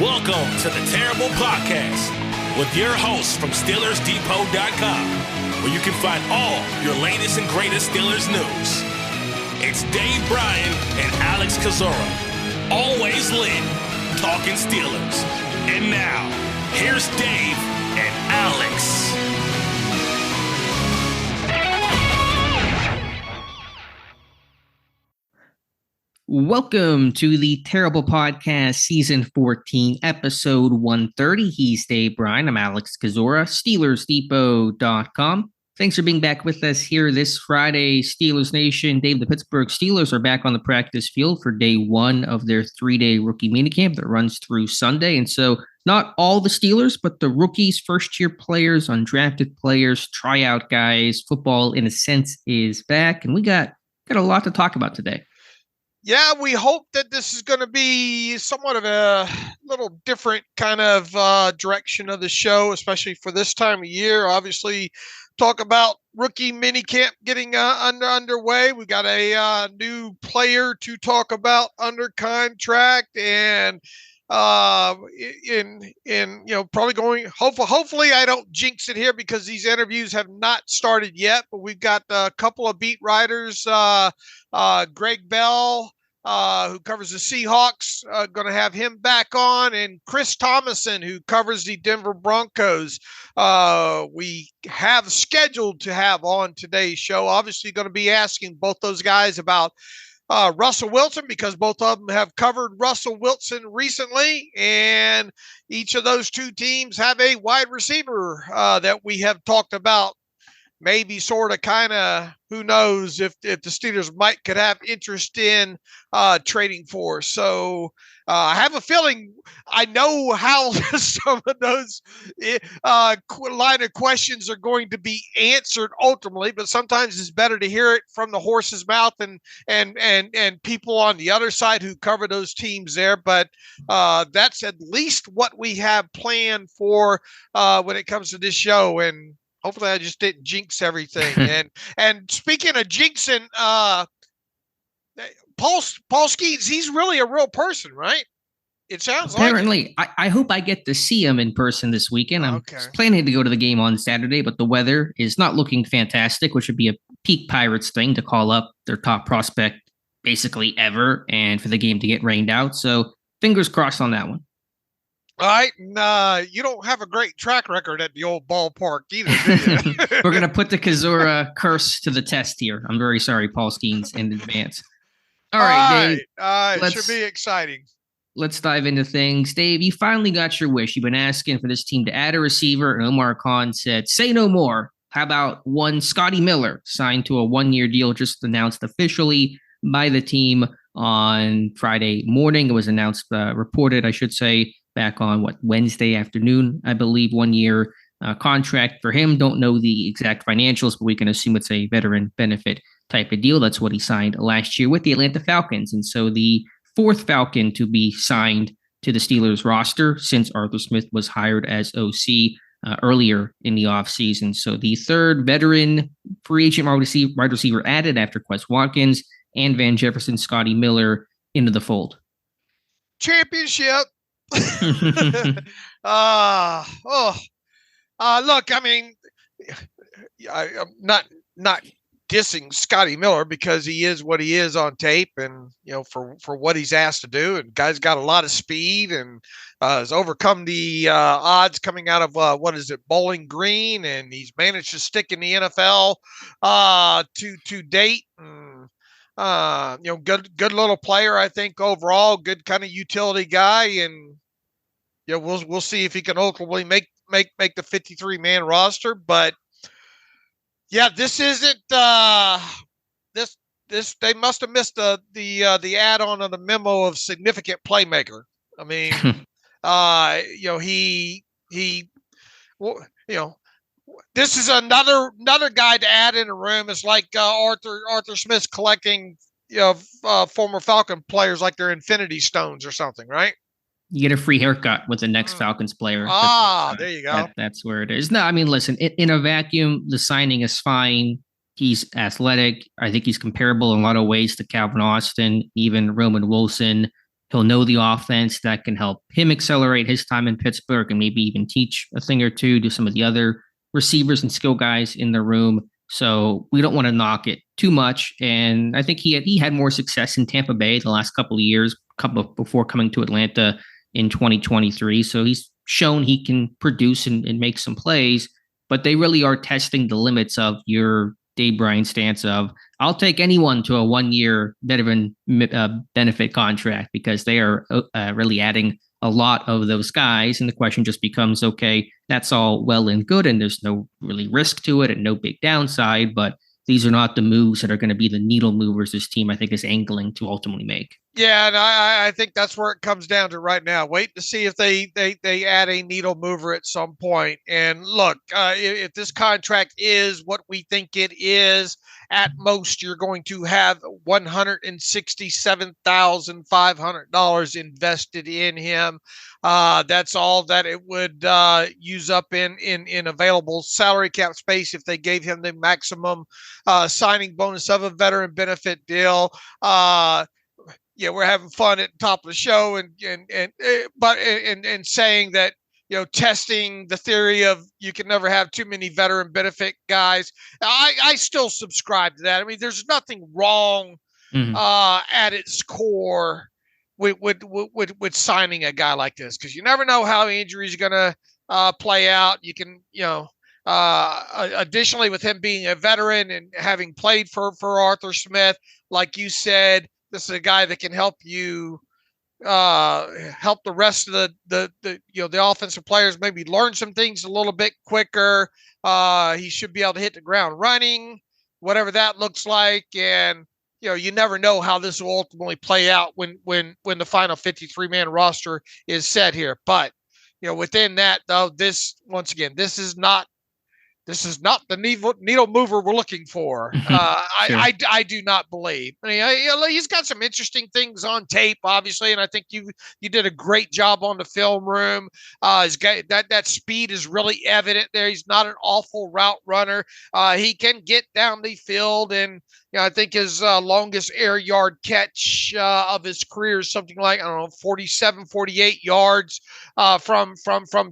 Welcome to the Terrible Podcast with your hosts from SteelersDepot.com, where you can find all your latest and greatest Steelers news. It's Dave Bryan and Alex Kozora, always lit, talking Steelers. And now, here's Dave and Alex. Welcome to the Terrible Podcast, Season 14, Episode 130. He's Dave Bryan. I'm Alex Kozora, SteelersDepot.com. Thanks for being back with us here this Friday, Steelers Nation. Dave, the Pittsburgh Steelers are back on the practice field for day one of their three-day rookie minicamp that runs through Sunday. And so not all the Steelers, but the rookies, first-year players, undrafted players, tryout guys, football, in a sense, is back. And we got a lot to talk about today. Yeah, we hope that this is going to be somewhat of a little different kind of direction of the show, especially for this time of year. Obviously, talk about rookie minicamp getting underway. We got a new player to talk about under contract, and probably going. Hopefully, I don't jinx it here because these interviews have not started yet. But we've got a couple of beat writers. Gregg who covers the Seahawks, going to have him back on, and Chris Thomasson, who covers the Denver Broncos, we have scheduled to have on today's show. Obviously going to be asking both those guys about Russell Wilson, because both of them have covered Russell Wilson recently, and each of those two teams have a wide receiver that we have talked about. Maybe sort of kind of, who knows if the Steelers could have interest in trading for. So I have a feeling I know how some of those line of questions are going to be answered ultimately, but sometimes it's better to hear it from the horse's mouth and people on the other side who cover those teams there. But that's at least what we have planned for when it comes to this show. And hopefully I just didn't jinx everything. and speaking of jinxing, Paul Skeens, he's really a real person, right? It sounds apparently, like it. I hope I get to see him in person this weekend. I'm planning to go to the game on Saturday, but the weather is not looking fantastic, which would be a peak Pirates thing to call up their top prospect basically ever and for the game to get rained out. So fingers crossed on that one. All right, and you don't have a great track record at the old ballpark either, do you? We're going to put the Kozora curse to the test here. I'm very sorry, Paul Skeens, in advance. All right, Dave. It should be exciting. Let's dive into things. Dave, you finally got your wish. You've been asking for this team to add a receiver, and Omar Khan said, say no more. How about one Scotty Miller, signed to a one-year deal, just announced officially by the team on Friday morning. It was announced, reported, I should say, back on Wednesday afternoon, I believe, 1 year contract for him. Don't know the exact financials, but we can assume it's a veteran benefit type of deal. That's what he signed last year with the Atlanta Falcons. And so the fourth Falcon to be signed to the Steelers roster since Arthur Smith was hired as OC earlier in the offseason. So the third veteran free agent wide receiver added after Quez Watkins and Van Jefferson, Scotty Miller into the fold. Championship. Look, I mean, I'm not dissing Scotty Miller because he is what he is on tape, and for what he's asked to do, and guy's got a lot of speed and has overcome the odds coming out of Bowling Green, and he's managed to stick in the NFL to date. Good little player, I think, overall, good kind of utility guy, and we'll see if he can ultimately make the 53-man roster. But yeah, this isn't this they must have missed the add-on of the memo of significant playmaker. I mean, this is another guy to add in a room. It's like Arthur Smith's collecting former Falcon players like they're Infinity Stones or something, right? You get a free haircut with the next Falcons player. There you go. That's where it is. No, I mean, listen, in a vacuum, the signing is fine. He's athletic. I think he's comparable in a lot of ways to Calvin Austin, even Roman Wilson. He'll know the offense that can help him accelerate his time in Pittsburgh and maybe even teach a thing or two to some of the other receivers and skill guys in the room. So we don't want to knock it too much. And I think he had more success in Tampa Bay the last couple of years, before coming to Atlanta in 2023. So he's shown he can produce and make some plays, but they really are testing the limits of your Dave Bryan stance of, I'll take anyone to a 1-year veteran benefit contract, because they are really adding a lot of those guys. And the question just becomes, okay, that's all well and good, and there's no really risk to it and no big downside, but these are not the moves that are going to be the needle movers this team, I think, is angling to ultimately make. Yeah, and I think that's where it comes down to right now. Wait to see if they add a needle mover at some point. And look, if this contract is what we think it is, at most you're going to have $167,500 invested in him. That's all that it would use up in available salary cap space if they gave him the maximum signing bonus of a veteran benefit deal. Yeah, we're having fun at the top of the show and saying that, testing the theory of you can never have too many veteran benefit guys. I still subscribe to that. I mean, there's nothing wrong at its core with signing a guy like this, because you never know how injuries are going to play out. You can, additionally, with him being a veteran and having played for Arthur Smith, like you said, this is a guy that can help you help the rest of the offensive players maybe learn some things a little bit quicker. He should be able to hit the ground running, whatever that looks like. And, you never know how this will ultimately play out when the final 53-man roster is set here. But, within that, though, this is not the needle mover we're looking for. Sure. I do not believe. I mean, he's got some interesting things on tape, obviously, and I think you did a great job on the film room. That speed is really evident there. He's not an awful route runner. He can get down the field, and I think his longest air yard catch of his career is something like, 47, 48 yards from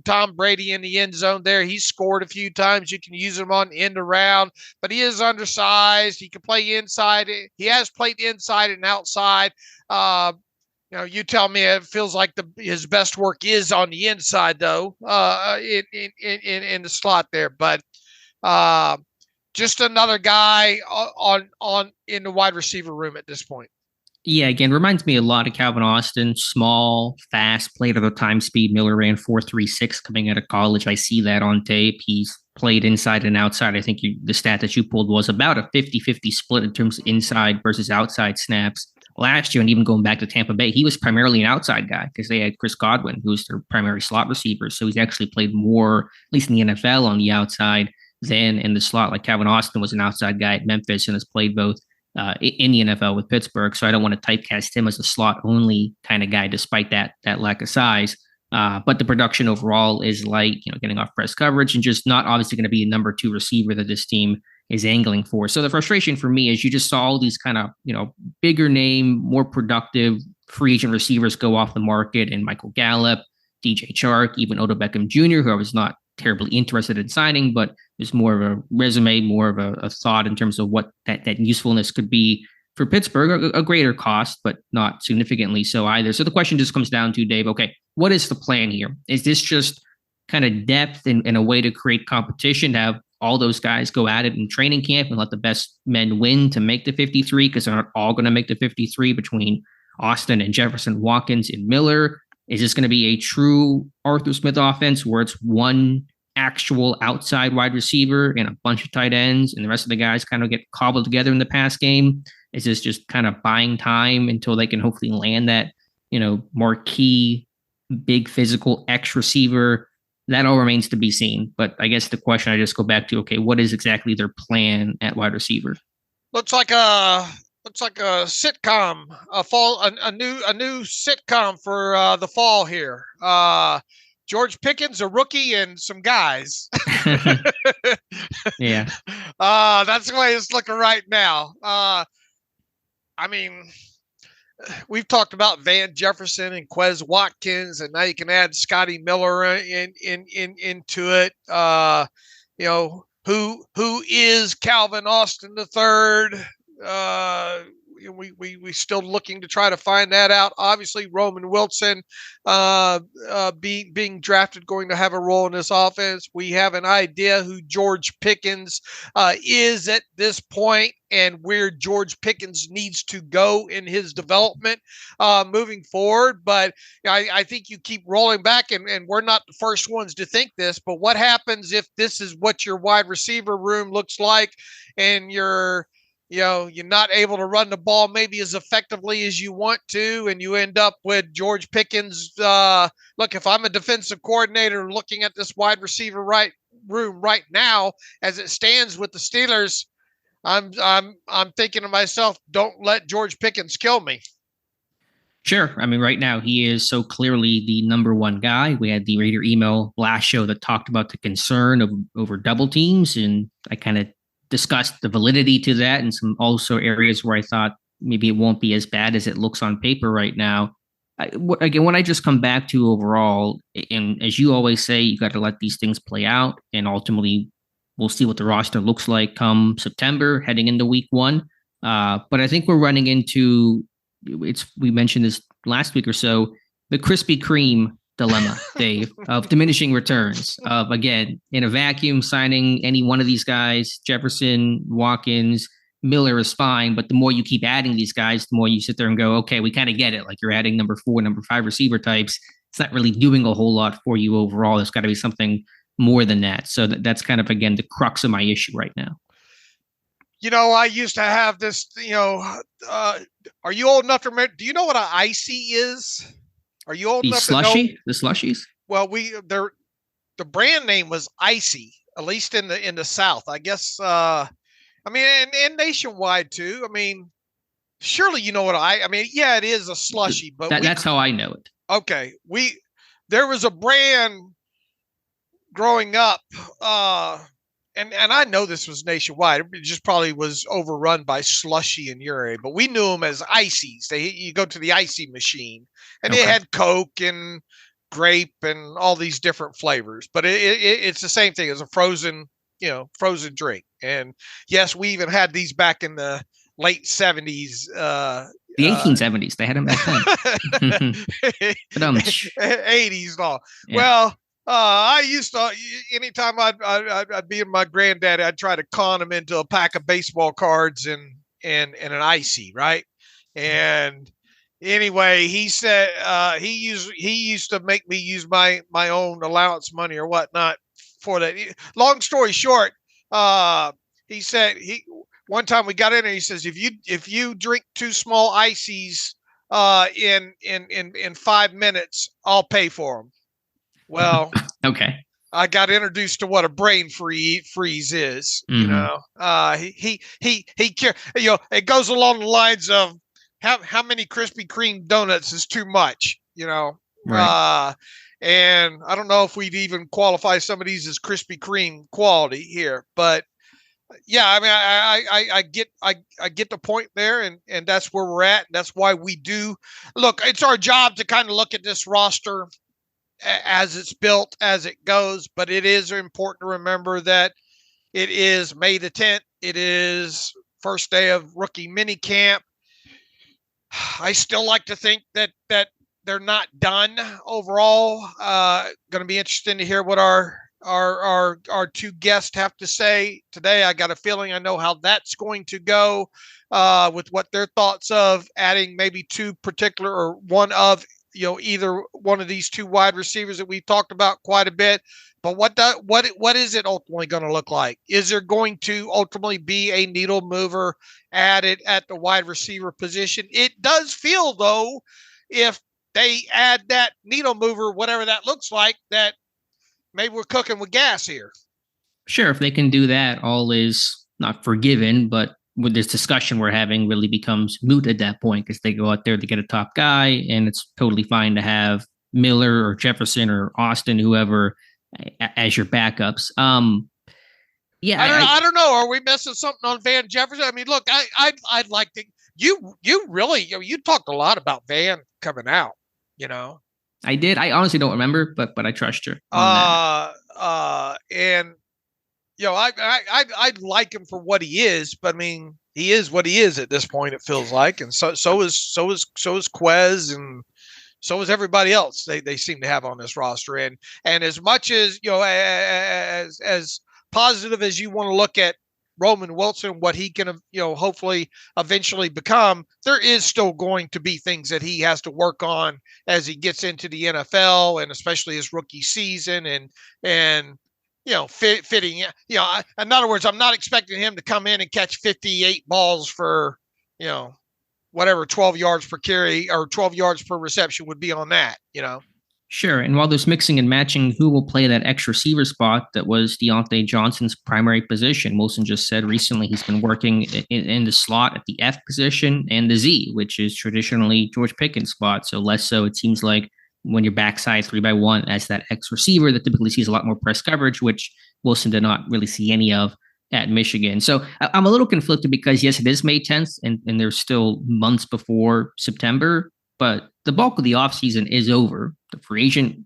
Tom Brady in the end zone there. He's scored a few times. You can use him on end around, but he is undersized. He can play inside. He has played inside and outside. You tell me, it feels like his best work is on the inside, though, in the slot there. But just another guy in the wide receiver room at this point. Yeah, again, reminds me a lot of Calvin Austin. Small, fast, played at a time speed. Miller ran 4.36 coming out of college. I see that on tape. He's played inside and outside. I think the stat that you pulled was about a 50-50 split in terms of inside versus outside snaps last year. And even going back to Tampa Bay, he was primarily an outside guy because they had Chris Godwin, who's their primary slot receiver. So he's actually played more, at least in the NFL, on the outside than in the slot. Like Calvin Austin was an outside guy at Memphis and has played both in the NFL with Pittsburgh. So I don't want to typecast him as a slot only kind of guy, despite that lack of size. But the production overall is like, getting off press coverage and just not obviously going to be a number 2 receiver that this team is angling for. So the frustration for me is you just saw all these kind of, bigger name, more productive free agent receivers go off the market, and Michael Gallup, DJ Chark, even Odell Beckham Jr., who I was not terribly interested in signing, but there's more of a resume, more of a thought in terms of what that usefulness could be for Pittsburgh, a greater cost, but not significantly so either. So the question just comes down to, Dave, okay, what is the plan here? Is this just kind of depth and a way to create competition, to have all those guys go at it in training camp and let the best men win to make the 53? Because they're not all going to make the 53 between Austin and Jefferson, Watkins and Miller. Is this going to be a true Arthur Smith offense where it's one actual outside wide receiver and a bunch of tight ends and the rest of the guys kind of get cobbled together in the pass game? Is this just kind of buying time until they can hopefully land that, marquee, big physical X receiver? That all remains to be seen. But I guess the question I just go back to, okay, what is exactly their plan at wide receiver? Looks like a sitcom, a new sitcom for the fall here. George Pickens, a rookie, and some guys. Yeah. That's the way it's looking right now. I mean, we've talked about Van Jefferson and Quez Watkins, and now you can add Scotty Miller into it. Who is Calvin Austin III? We still looking to try to find that out. Obviously, Roman Wilson being drafted, going to have a role in this offense. We have an idea who George Pickens is at this point and where George Pickens needs to go in his development moving forward. But I think you keep rolling back, and we're not the first ones to think this, but what happens if this is what your wide receiver room looks like and you're not able to run the ball maybe as effectively as you want to, and you end up with George Pickens. Look, if I'm a defensive coordinator looking at this wide receiver room right now as it stands with the Steelers, I'm thinking to myself, don't let George Pickens kill me. Sure. I mean, right now he is so clearly the number one guy. We had the Raider email last show that talked about the concern of over double teams, and I kind of discussed the validity to that and some also areas where I thought maybe it won't be as bad as it looks on paper right now. Again, what I just come back to overall, and as you always say, you got to let these things play out, and ultimately we'll see what the roster looks like come September, heading into week 1. But I think we're running into, we mentioned this last week or so, the Krispy Kreme dilemma, Dave, of diminishing returns, of, again, in a vacuum, signing any one of these guys, Jefferson, Watkins, Miller is fine, but the more you keep adding these guys, the more you sit there and go, okay, we kind of get it. Like, you're adding number 4, number 5 receiver types. It's not really doing a whole lot for you overall. There's got to be something more than that. So that's kind of, again, the crux of my issue right now. I used to have this, are you old enough to remember? Do you know what an icy is? Are you old enough to know? The slushies? Well, the brand name was Icy, at least in the South. I guess, and nationwide too. I mean, surely you know what yeah, it is a slushie, but that's how I know it. Okay. There was a brand growing up, and I know this was nationwide. It just probably was overrun by slushy in your area, but we knew them as ices. You go to the icy machine, and it had Coke and grape and all these different flavors. But it's the same thing as a frozen drink. And yes, we even had these back in the late 70s. The 1870s, they had them back then. 80s and all. Yeah. Well. I used to, anytime I'd be with my granddaddy, I'd try to con him into a pack of baseball cards and an icy, right? And anyway, he said he used to make me use my own allowance money or whatnot for that. Long story short, he said one time we got in there, he says, if you drink 2 small ices in 5 minutes, I'll pay for them. Well, okay. I got introduced to what a brain freeze is. Mm-hmm. It goes along the lines of how many Krispy Kreme donuts is too much, Right. And I don't know if we'd even qualify some of these as Krispy Kreme quality here, but yeah, I mean, I get the point there, and that's where we're at. And that's why we do look. It's our job to kind of look at this roster as it's built, as it goes, but it is important to remember that it is May the 10th. It is first day of rookie minicamp. I still like to think that they're not done overall. Going to be interesting to hear what our 2 guests have to say today. I got a feeling I know how that's going to go with what their thoughts of adding maybe 2 particular or one of either one of these 2 wide receivers that we've talked about quite a bit. But what is it ultimately going to look like? Is there going to ultimately be a needle mover added at the wide receiver position? It does feel, though, if they add that needle mover, whatever that looks like, that maybe we're cooking with gas here. Sure, if they can do that, all is not forgiven, but with this discussion we're having really becomes moot at that point, because they go out there to get a top guy, and it's totally fine to have Miller or Jefferson or Austin, whoever, as your backups. Yeah, I don't know. Are we missing something on Van Jefferson? I mean, look, I'd like to. you really, you talked a lot about Van coming out, I did. I honestly don't remember, but I trust you on that. And I like him for what he is, but I mean, he is what he is at this point. It feels like, and so is Quez, and so is everybody else. They seem to have on this roster, and as much as as positive as you want to look at Roman Wilson, what he can hopefully eventually become, there is still going to be things that he has to work on as he gets into the NFL, and especially his rookie season, and fitting. In other words, I'm not expecting him to come in and catch 58 balls for whatever 12 yards per carry or 12 yards per reception would be on that. Sure. And while there's mixing and matching who will play that X receiver spot that was Deontay Johnson's primary position, Wilson just said recently he's been working in the slot at the F position and the Z, which is traditionally George Pickens' spot. So less so, it seems like, when you're backside 3x1 as that X receiver that typically sees a lot more press coverage, which Wilson did not really see any of at Michigan. So I'm a little conflicted because, yes, it is May 10th and there's still months before September, but the bulk of the offseason is over. The free agent,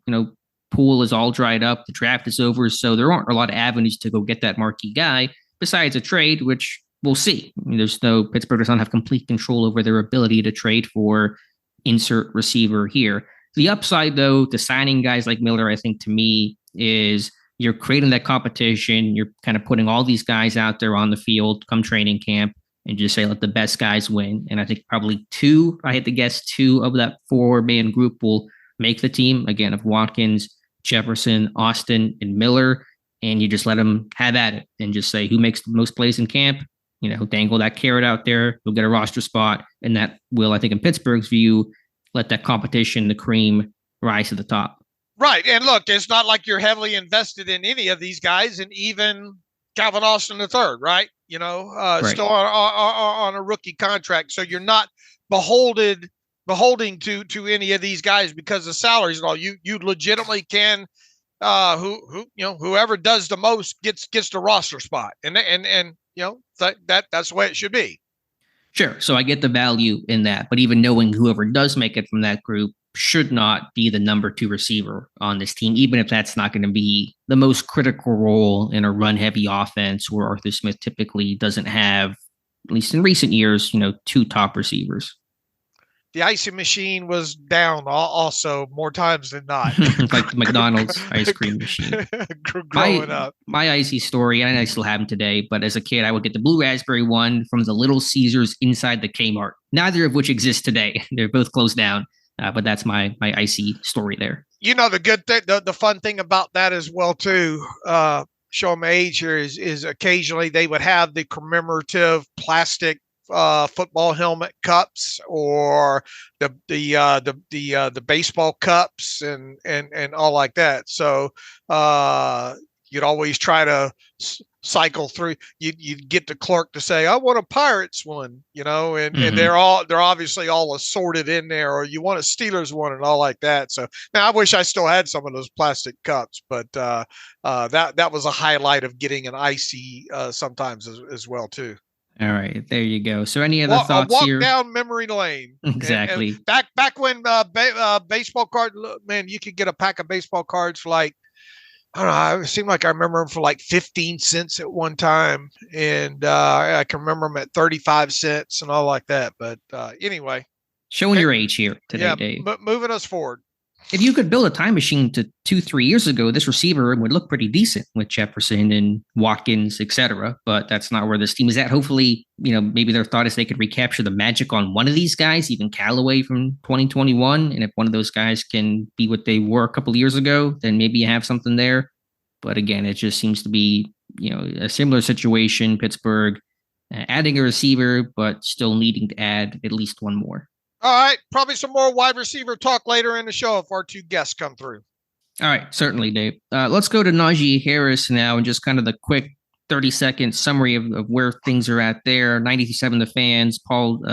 pool is all dried up. The draft is over. So there aren't a lot of avenues to go get that marquee guy besides a trade, which we'll see. I mean, Pittsburgh does not have complete control over their ability to trade for insert receiver here. The upside, though, to signing guys like Miller, I think, to me, is you're creating that competition. You're kind of putting all these guys out there on the field come training camp and just say, let the best guys win. And I think probably two of that 4-man group will make the team, again, of Watkins, Jefferson, Austin, and Miller. And you just let them have at it and just say who makes the most plays in camp, dangle that carrot out there, you'll get a roster spot. And that will, I think, in Pittsburgh's view, let that competition, the cream, rise to the top. Right. And look, it's not like you're heavily invested in any of these guys, and even Calvin Austin III, right? Right. Still on a rookie contract. So you're not beholding to any of these guys because of salaries and all. You legitimately can, whoever does the most gets the roster spot. And that's the way it should be. Sure. So I get the value in that, but even knowing whoever does make it from that group should not be the number 2 receiver on this team, even if that's not going to be the most critical role in a run-heavy offense where Arthur Smith typically doesn't have, at least in recent years, 2 top receivers. The icy machine was down also more times than not. Like the McDonald's ice cream machine. Growing up. My icy story, and I still have them today, but as a kid, I would get the blue raspberry one from the Little Caesars inside the Kmart, neither of which exist today. They're both closed down, but that's my icy story there. The good thing, the fun thing about that as well, too, show my age here, is occasionally they would have the commemorative plastic football helmet cups or the baseball cups and all like that. So you'd always try to cycle through. You'd get the clerk to say, "I want a Pirates one," and they're obviously all assorted in there, or you want a Steelers one and all like that. So now I wish I still had some of those plastic cups, but that was a highlight of getting an icy sometimes as well too. All right, there you go. So any other thoughts here? Walk down memory lane. Exactly. And back when baseball card, man, you could get a pack of baseball cards for like, I don't know, it seemed like I remember them for like 15 cents at one time. And I can remember them at 35 cents and all like that. But anyway. Showing your age here today, Dave. But moving us forward. If you could build a time machine to 2-3 years ago, this receiver would look pretty decent with Jefferson and Watkins, etc. But that's not where this team is at. Hopefully, maybe their thought is they could recapture the magic on one of these guys, even Callaway from 2021. And if one of those guys can be what they were a couple of years ago, then maybe you have something there. But again, it just seems to be, a similar situation. Pittsburgh adding a receiver, but still needing to add at least one more. All right, probably some more wide receiver talk later in the show if our 2 guests come through. All right, certainly, Dave. Let's go to Najee Harris now and just kind of the quick 30-second summary of where things are at there. 97 The Fans, Paul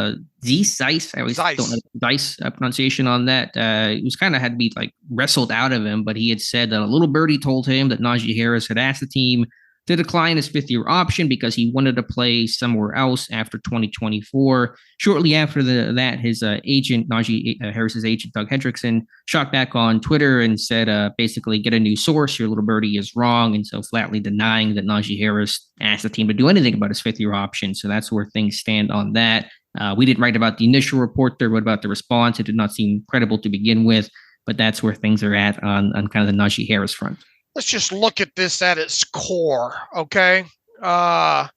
Zeiss. I always don't know the Zeiss pronunciation on that. It was kind of had to be like wrestled out of him, but he had said that a little birdie told him that Najee Harris had asked the team to decline his fifth-year option because he wanted to play somewhere else after 2024. Shortly after that, his agent, Najee Harris's agent, Doug Hendrickson, shot back on Twitter and said, basically, get a new source. Your little birdie is wrong. And so flatly denying that Najee Harris asked the team to do anything about his fifth-year option. So that's where things stand on that. We didn't write about the initial report there. What about the response? It did not seem credible to begin with, but that's where things are at on kind of the Najee Harris front. Let's just look at this at its core, okay? How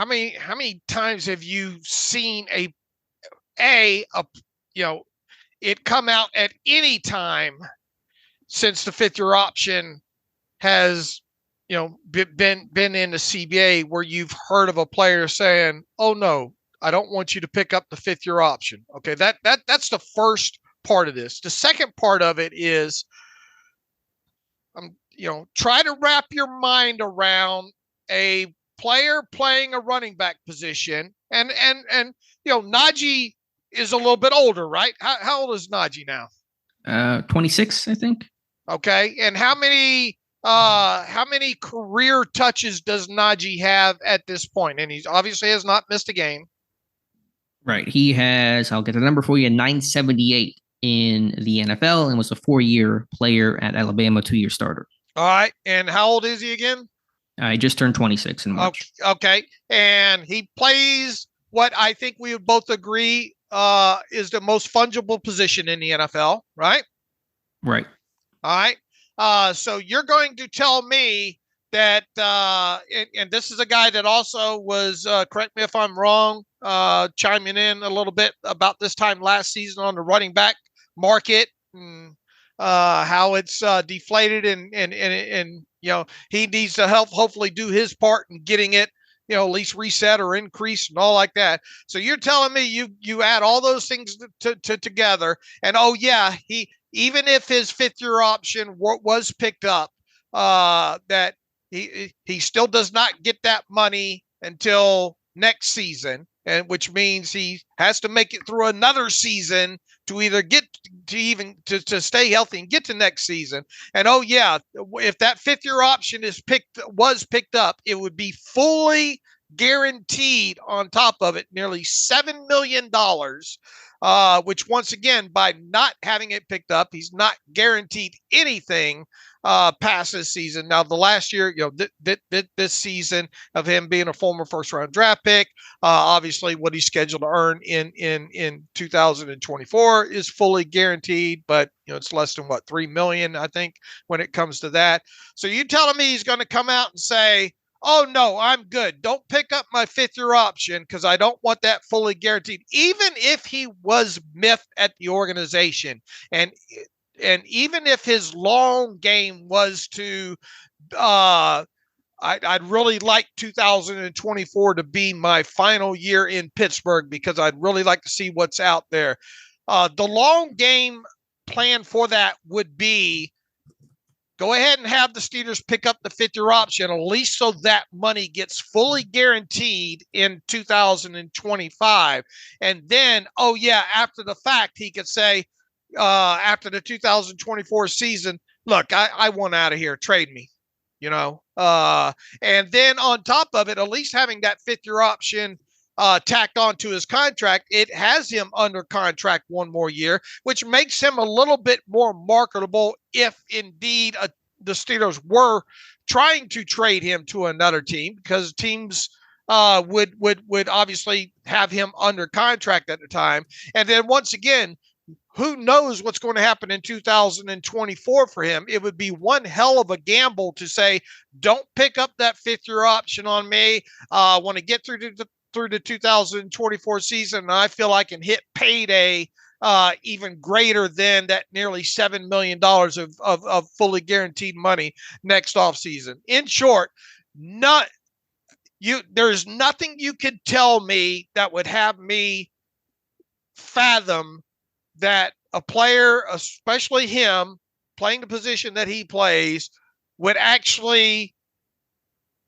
many times have you seen it come out at any time since the fifth-year option has, been in the CBA where you've heard of a player saying, "Oh no, I don't want you to pick up the fifth-year option." Okay, that's the first part of this. The second part of it is, try to wrap your mind around a player playing a running back position. And Najee is a little bit older, right? How old is Najee now? 26, I think. Okay. And how many career touches does Najee have at this point? And he obviously has not missed a game. Right. He has, I'll get the number for you, 978 in the NFL, and was a 4-year player at Alabama, 2-year starter. All right. And how old is he again? He just turned 26 in March. Okay. And he plays what I think we would both agree is the most fungible position in the NFL, right? Right. All right. So you're going to tell me that, and this is a guy that also was, correct me if I'm wrong, chiming in a little bit about this time last season on the running back market. How it's deflated and he needs to help hopefully do his part in getting it, at least reset or increase and all like that. So you're telling me you add all those things together, and he, even if his fifth-year option was picked up, that he still does not get that money until next season, and which means he has to make it through another season to either get to stay healthy and get to next season. And if that fifth-year option was picked up, it would be fully guaranteed on top of it, nearly $7 million, which once again, by not having it picked up, he's not guaranteed anything past this season. Now, the last year, this season of him being a former first-round draft pick, obviously what he's scheduled to earn in 2024 is fully guaranteed, but it's less than $3 million, I think, when it comes to that. So you telling me he's going to come out and say, "Oh no, I'm good. Don't pick up my fifth-year option because I don't want that fully guaranteed," even if he was miffed at the organization, and even if his long game was to, I'd really like 2024 to be my final year in Pittsburgh because I'd really like to see what's out there. The long game plan for that would be, go ahead and have the Steelers pick up the fifth-year option, at least so that money gets fully guaranteed in 2025. And then, after the fact, he could say, after the 2024 season, "Look, I want out of here. Trade me," and then on top of it, at least having that fifth-year option tacked onto his contract, it has him under contract one more year, which makes him a little bit more marketable if indeed the Steelers were trying to trade him to another team, because teams would obviously have him under contract at the time. And then once again, who knows what's going to happen in 2024 for him? It would be one hell of a gamble to say, "Don't pick up that fifth-year option on me. I want to get through the 2024 season, and I feel I can hit payday even greater than that nearly $7 million of fully guaranteed money next offseason." In short, there's nothing you could tell me that would have me fathom that a player, especially him, playing the position that he plays, would actually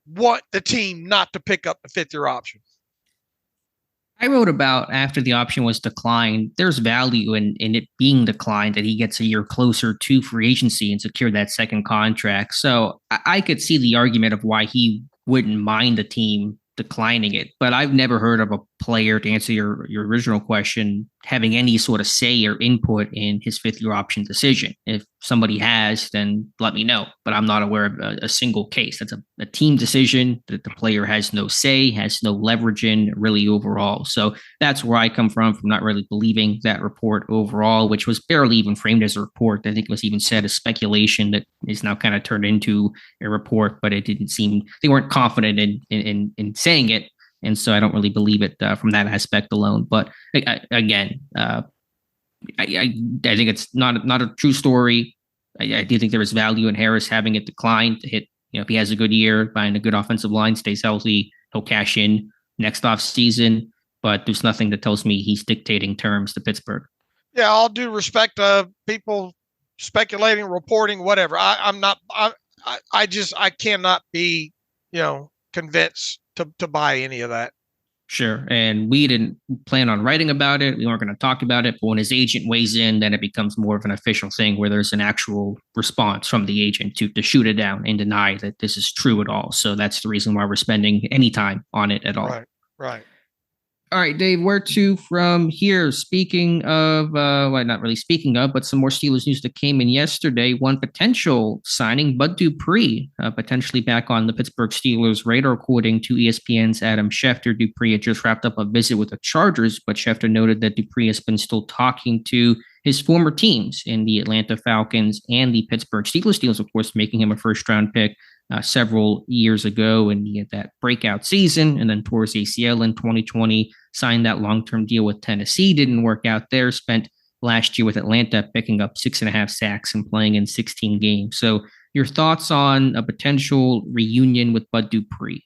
want the team not to pick up the fifth-year option. I wrote about after the option was declined, there's value in it being declined that he gets a year closer to free agency and secure that second contract. So I could see the argument of why he wouldn't mind the team declining it. But I've never heard of a player, to answer your original question, having any sort of say or input in his fifth year option decision. If somebody has, then let me know. But I'm not aware of a single case. That's a team decision that the player has no say, has no leverage in really overall. So that's where I come from not really believing that report overall, which was barely even framed as a report. I think it was even said as speculation that is now kind of turned into a report, but it didn't seem, they weren't confident in saying it. And so I don't really believe it from that aspect alone. But again, I think it's not a true story. I do think there is value in Harris having it decline to hit. If he has a good year, buying a good offensive line, stays healthy, he'll cash in next off season. But there's nothing that tells me he's dictating terms to Pittsburgh. Yeah, all due respect to people speculating, reporting, whatever. I'm not. I cannot be, convinced to buy any of that. Sure. And we didn't plan on writing about it. We weren't going to talk about it. But when his agent weighs in, then it becomes more of an official thing where there's an actual response from the agent to shoot it down and deny that this is true at all. So that's the reason why we're spending any time on it at all. Right. All right, Dave, where to from here? Speaking of, not really speaking of, but some more Steelers news that came in yesterday. One potential signing, Bud Dupree, potentially back on the Pittsburgh Steelers radar, according to ESPN's Adam Schefter. Dupree had just wrapped up a visit with the Chargers, but Schefter noted that Dupree has been still talking to his former teams in the Atlanta Falcons and the Pittsburgh Steelers. Steelers, of course, making him a first-round pick several years ago, and he had that breakout season, and then towards ACL in 2020, signed that long-term deal with Tennessee. Didn't work out there. Spent last year with Atlanta, picking up 6.5 sacks and playing in 16 games. So your thoughts on a potential reunion with Bud Dupree?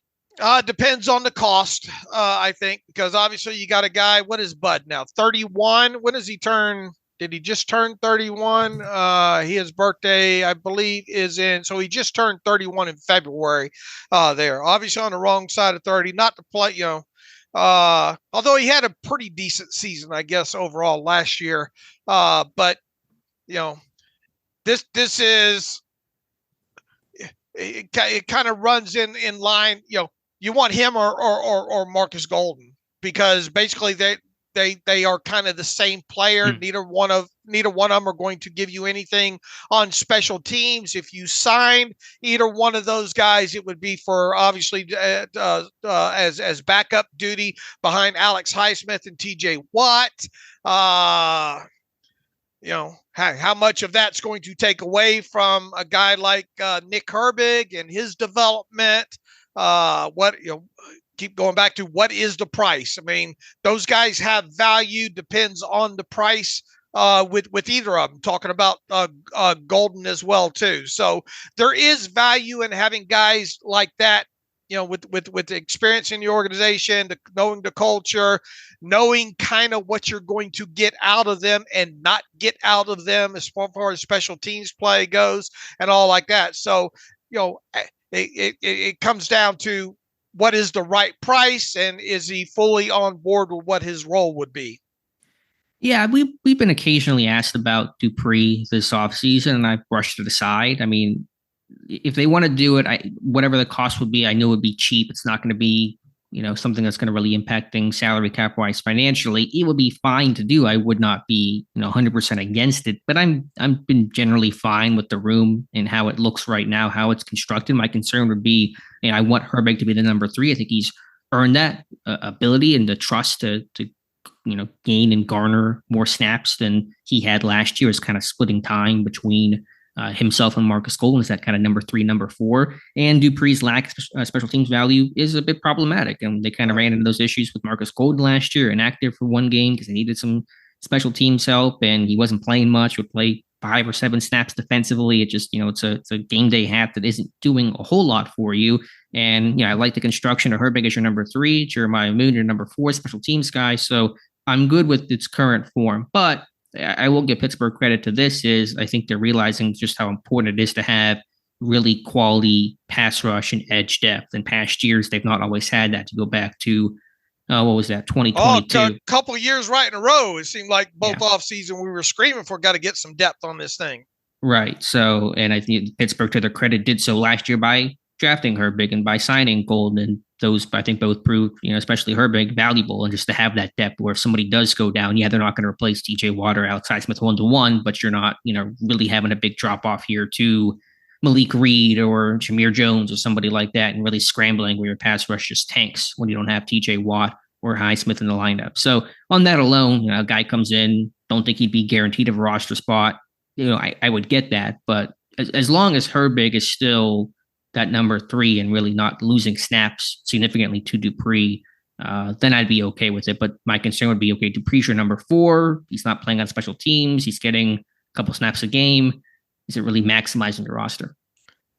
Depends on the cost, I think, because obviously you got a guy. What is Bud now? 31. When does he turn? Did he just turn 31? His birthday, I believe, is in. So he just turned 31 in February there. Obviously on the wrong side of 30. Not to play, although he had a pretty decent season, I guess, overall last year. But, this is, it kind of runs in line. You want him or Marcus Golden, because basically they are kind of the same player. Neither one of them are going to give you anything on special teams. If you signed either one of those guys, it would be for obviously as backup duty behind Alex Highsmith and TJ Watt. How much of that's going to take away from a guy like Nick Herbig and his development? Keep going back to what is the price? I mean, those guys have value, depends on the price with either of them. Talking about Golden as well too. So there is value in having guys like that, with experience in the organization, knowing the culture, knowing kind of what you're going to get out of them and not get out of them as far as special teams play goes and all like that. So, it comes down to what is the right price, and is he fully on board with what his role would be? Yeah, we've been occasionally asked about Dupree this offseason, and I've brushed it aside. I mean, if they want to do it, whatever the cost would be, I know it would be cheap. It's not going to be, something that's going to really impact things salary cap wise financially. It would be fine to do. I would not be, 100% against it, but I'm been generally fine with the room and how it looks right now, how it's constructed. My concern would be, I want Herbig to be the number 3. I think he's earned that ability and the trust to gain and garner more snaps than he had last year. Is kind of splitting time between himself and Marcus Golden is that kind of number 3, number 4. And Dupree's lack of special teams value is a bit problematic. And they kind of ran into those issues with Marcus Golden last year, inactive for one game because they needed some special teams help, and he wasn't playing much. Would play 5 or 7 snaps defensively. It just, it's a game day hat that isn't doing a whole lot for you. And, I like the construction of Herbig as your number 3, Jeremiah Moon, your number 4 special teams guy. So I'm good with its current form, but I will give Pittsburgh credit to this is I think they're realizing just how important it is to have really quality pass rush and edge depth. In past years, they've not always had that, to go back to What was that? Oh, 2022. a couple of years right in a row. It seemed like both offseason we were screaming for, got to get some depth on this thing. Right. So, and I think Pittsburgh, to their credit, did so last year by drafting Herbig and by signing Gold. And those, I think, both proved, especially Herbig, valuable. And just to have that depth where if somebody does go down, they're not going to replace TJ Watt or Alex Highsmith 1-to-1, but you're not, really having a big drop off here to Malik Reed or Jameer Jones or somebody like that, and really scrambling where your pass rush just tanks when you don't have TJ Watt or Highsmith in the lineup. So on that alone, a guy comes in, don't think he'd be guaranteed a roster spot. I would get that, but as long as Herbig is still that number 3 and really not losing snaps significantly to Dupree, then I'd be okay with it. But my concern would be, okay, Dupree's your number 4. He's not playing on special teams. He's getting a couple snaps a game. Is it really maximizing the roster?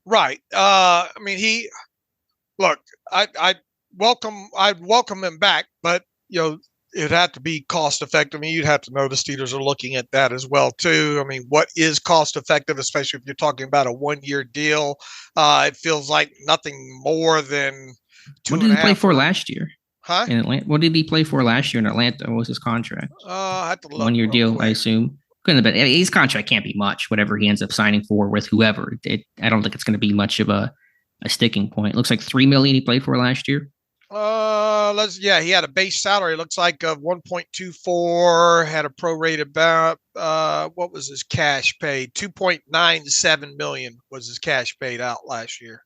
Right. I mean, I'd welcome him back, but it'd have to be cost effective. I mean, you'd have to know the Steelers are looking at that as well too. I mean, what is cost effective, especially if you're talking about a 1-year deal? It feels like nothing more than two. What did he play for last year? Huh? In Atlanta? What did he play for last year in Atlanta? What was his contract? I have to look. 1-year deal, quick. I assume. Couldn't have been. His contract can't be much. Whatever he ends up signing for with whoever, I don't think it's going to be much of a sticking point. It looks like $3 million he played for last year. He had a base salary, looks like, of 1.24, had a prorate about, what was his cash paid? 2.97 million was his cash paid out last year.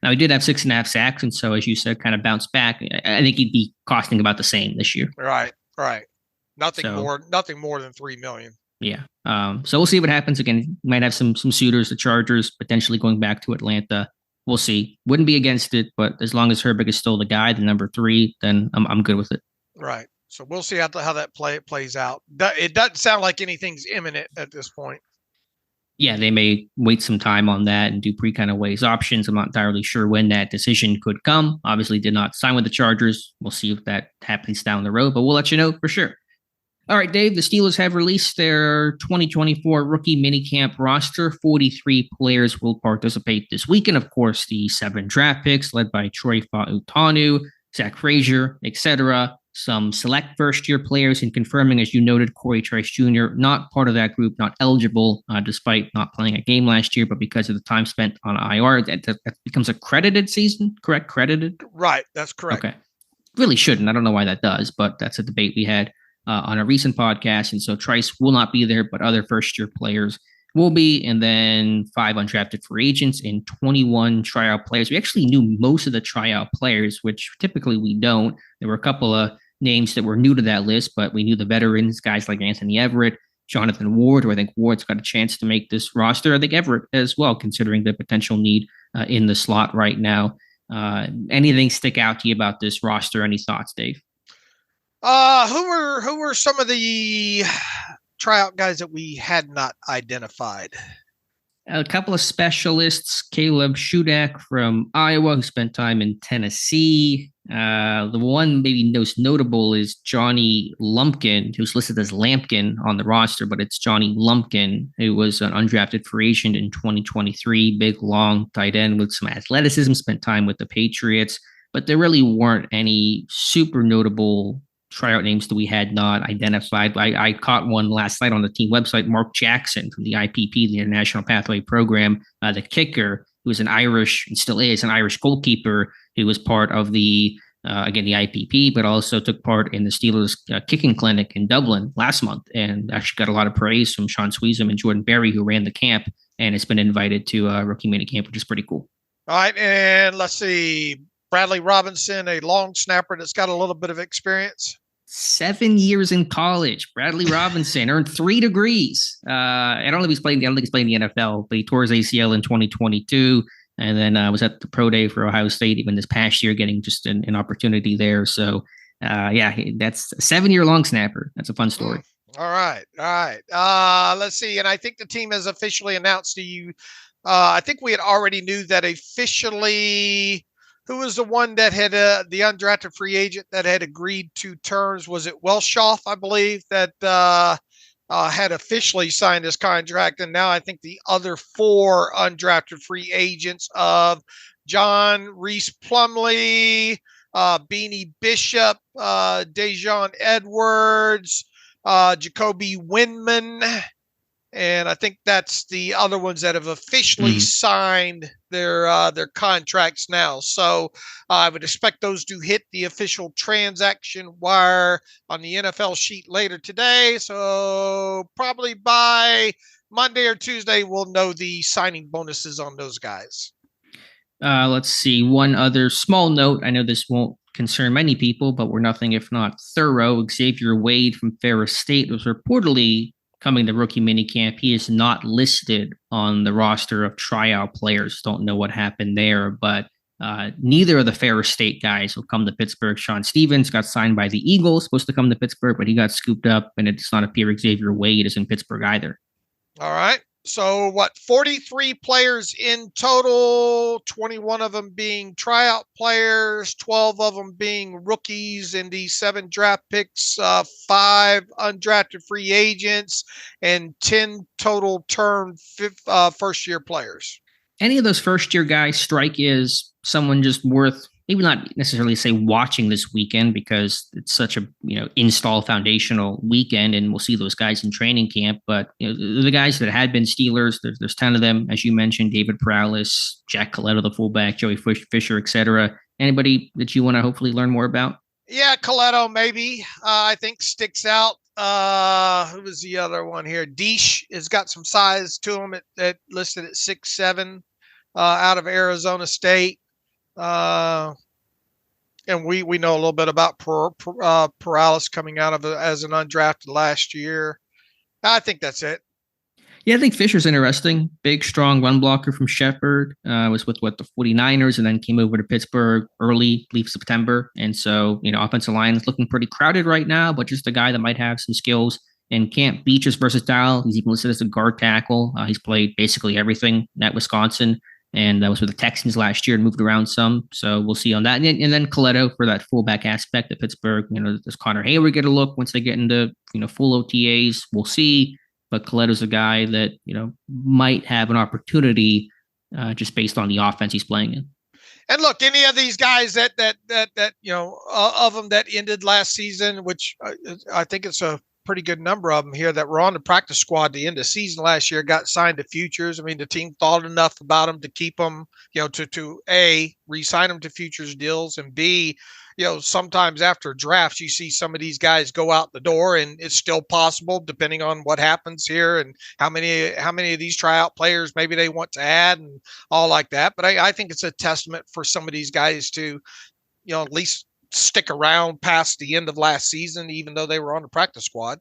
Now he did have 6.5 sacks. And so, as you said, kind of bounced back. I think he'd be costing about the same this year. Right. Nothing more than 3 million. Yeah. So we'll see what happens. Again, might have some suitors, the Chargers, potentially going back to Atlanta. We'll see. Wouldn't be against it, but as long as Herbig is still the guy, the number 3, then I'm good with it. Right. So we'll see how that plays out. It doesn't sound like anything's imminent at this point. Yeah, they may wait some time on that, and Dupree kind of weighs options. I'm not entirely sure when that decision could come. Obviously, did not sign with the Chargers. We'll see if that happens down the road, but we'll let you know for sure. All right, Dave, the Steelers have released their 2024 rookie minicamp roster. 43 players will participate this weekend. Of course, the 7 draft picks led by Troy Fautanu, Zach Frazier, etc. Some select first-year players, and confirming, as you noted, Corey Trice Jr., not part of that group, not eligible, despite not playing a game last year, but because of the time spent on IR, that becomes a credited season, correct? Credited? Right, that's correct. Okay. Really shouldn't. I don't know why that does, but that's a debate we had on a recent podcast. And so Trice will not be there, but other first-year players will be. And then 5 undrafted free agents and 21 tryout players. We actually knew most of the tryout players, which typically we don't. There were a couple of names that were new to that list, but we knew the veterans, guys like Anthony Everett, Jonathan Ward, who I think Ward's got a chance to make this roster. I think Everett as well, considering the potential need in the slot right now. Anything stick out to you about this roster? Any thoughts, Dave? Who were some of the tryout guys that we had not identified? A couple of specialists, Caleb Shudak from Iowa, who spent time in Tennessee. The one maybe most notable is Johnny Lumpkin, who's listed as Lampkin on the roster, but it's Johnny Lumpkin, who was an undrafted free agent in 2023. Big, long tight end with some athleticism, spent time with the Patriots, but there really weren't any super notable tryout names that we had not identified. I caught one last night on the team website, Mark Jackson from the IPP, the International Pathway Program, the kicker, who was an Irish, and still is, an Irish goalkeeper who was part of the IPP, but also took part in the Steelers kicking clinic in Dublin last month, and actually got a lot of praise from Sean Sweezum and Jordan Berry, who ran the camp, and has been invited to rookie minicamp, which is pretty cool. All right, and let's see, Bradley Robinson, a long snapper that's got a little bit of experience. 7 years in college. Bradley Robinson earned 3 degrees. I don't think he's playing in the NFL, but he tore his ACL in 2022, and then was at the pro day for Ohio State even this past year, getting just an opportunity there. So, that's a 7-year long snapper. That's a fun story. All right. Let's see. And I think the team has officially announced to you. I think we had already knew that officially. Who was the one that had the undrafted free agent that had agreed to terms? Was it Welshoff, I believe, that had officially signed his contract? And now I think the other 4 undrafted free agents of John Reese Plumlee, Beanie Bishop, Dejon Edwards, Jacoby Windman. And I think that's the other ones that have officially signed their contracts now. So I would expect those to hit the official transaction wire on the NFL sheet later today. So probably by Monday or Tuesday, we'll know the signing bonuses on those guys. Let's see. One other small note. I know this won't concern many people, but we're nothing if not thorough. Xavier Wade from Ferris State was reportedly coming to rookie minicamp. He is not listed on the roster of tryout players. Don't know what happened there, but neither of the Ferris State guys will come to Pittsburgh. Sean Stevens got signed by the Eagles, supposed to come to Pittsburgh, but he got scooped up, and it does not appear Xavier Wade is in Pittsburgh either. All right. So 43 players in total, 21 of them being tryout players, 12 of them being rookies in the 7 draft picks, 5 undrafted free agents, and 10 total term first-year players. Any of those first-year guys strike as someone just worth, maybe not necessarily say watching this weekend because it's such a install foundational weekend, and we'll see those guys in training camp. But the guys that had been Steelers, there's 10 of them, as you mentioned: David Perales, Jack Colletto, the fullback, Joey Fisher, etc. Anybody that you want to hopefully learn more about? Yeah, Colletto maybe I think sticks out. Who was the other one here? Deesh has got some size to him at listed at 6'7", out of Arizona State. And we know a little bit about Perales coming out of as an undrafted last year. I think that's it. Yeah, I think Fisher's interesting. Big, strong run blocker from Shepherd. Was with the 49ers and then came over to Pittsburgh early, leave September. And so, offensive line is looking pretty crowded right now, but just a guy that might have some skills. And Camp Beach is versatile. He's even listed as a guard tackle. He's played basically everything at Wisconsin. And that was with the Texans last year and moved around some. So we'll see on that. And then Colletto for that fullback aspect at Pittsburgh. Does Connor Hayward get a look once they get into, full OTAs? We'll see. But Coletto's a guy that, might have an opportunity just based on the offense he's playing in. And look, any of these guys that of them that ended last season, which I think it's a pretty good number of them here that were on the practice squad at the end of the season last year, got signed to futures. I mean, the team thought enough about them to keep them, to A, re-sign them to futures deals, and B, sometimes after drafts, you see some of these guys go out the door, and it's still possible, depending on what happens here and how many of these tryout players maybe they want to add and all like that. But I think it's a testament for some of these guys to, at least stick around past the end of last season, even though they were on the practice squad.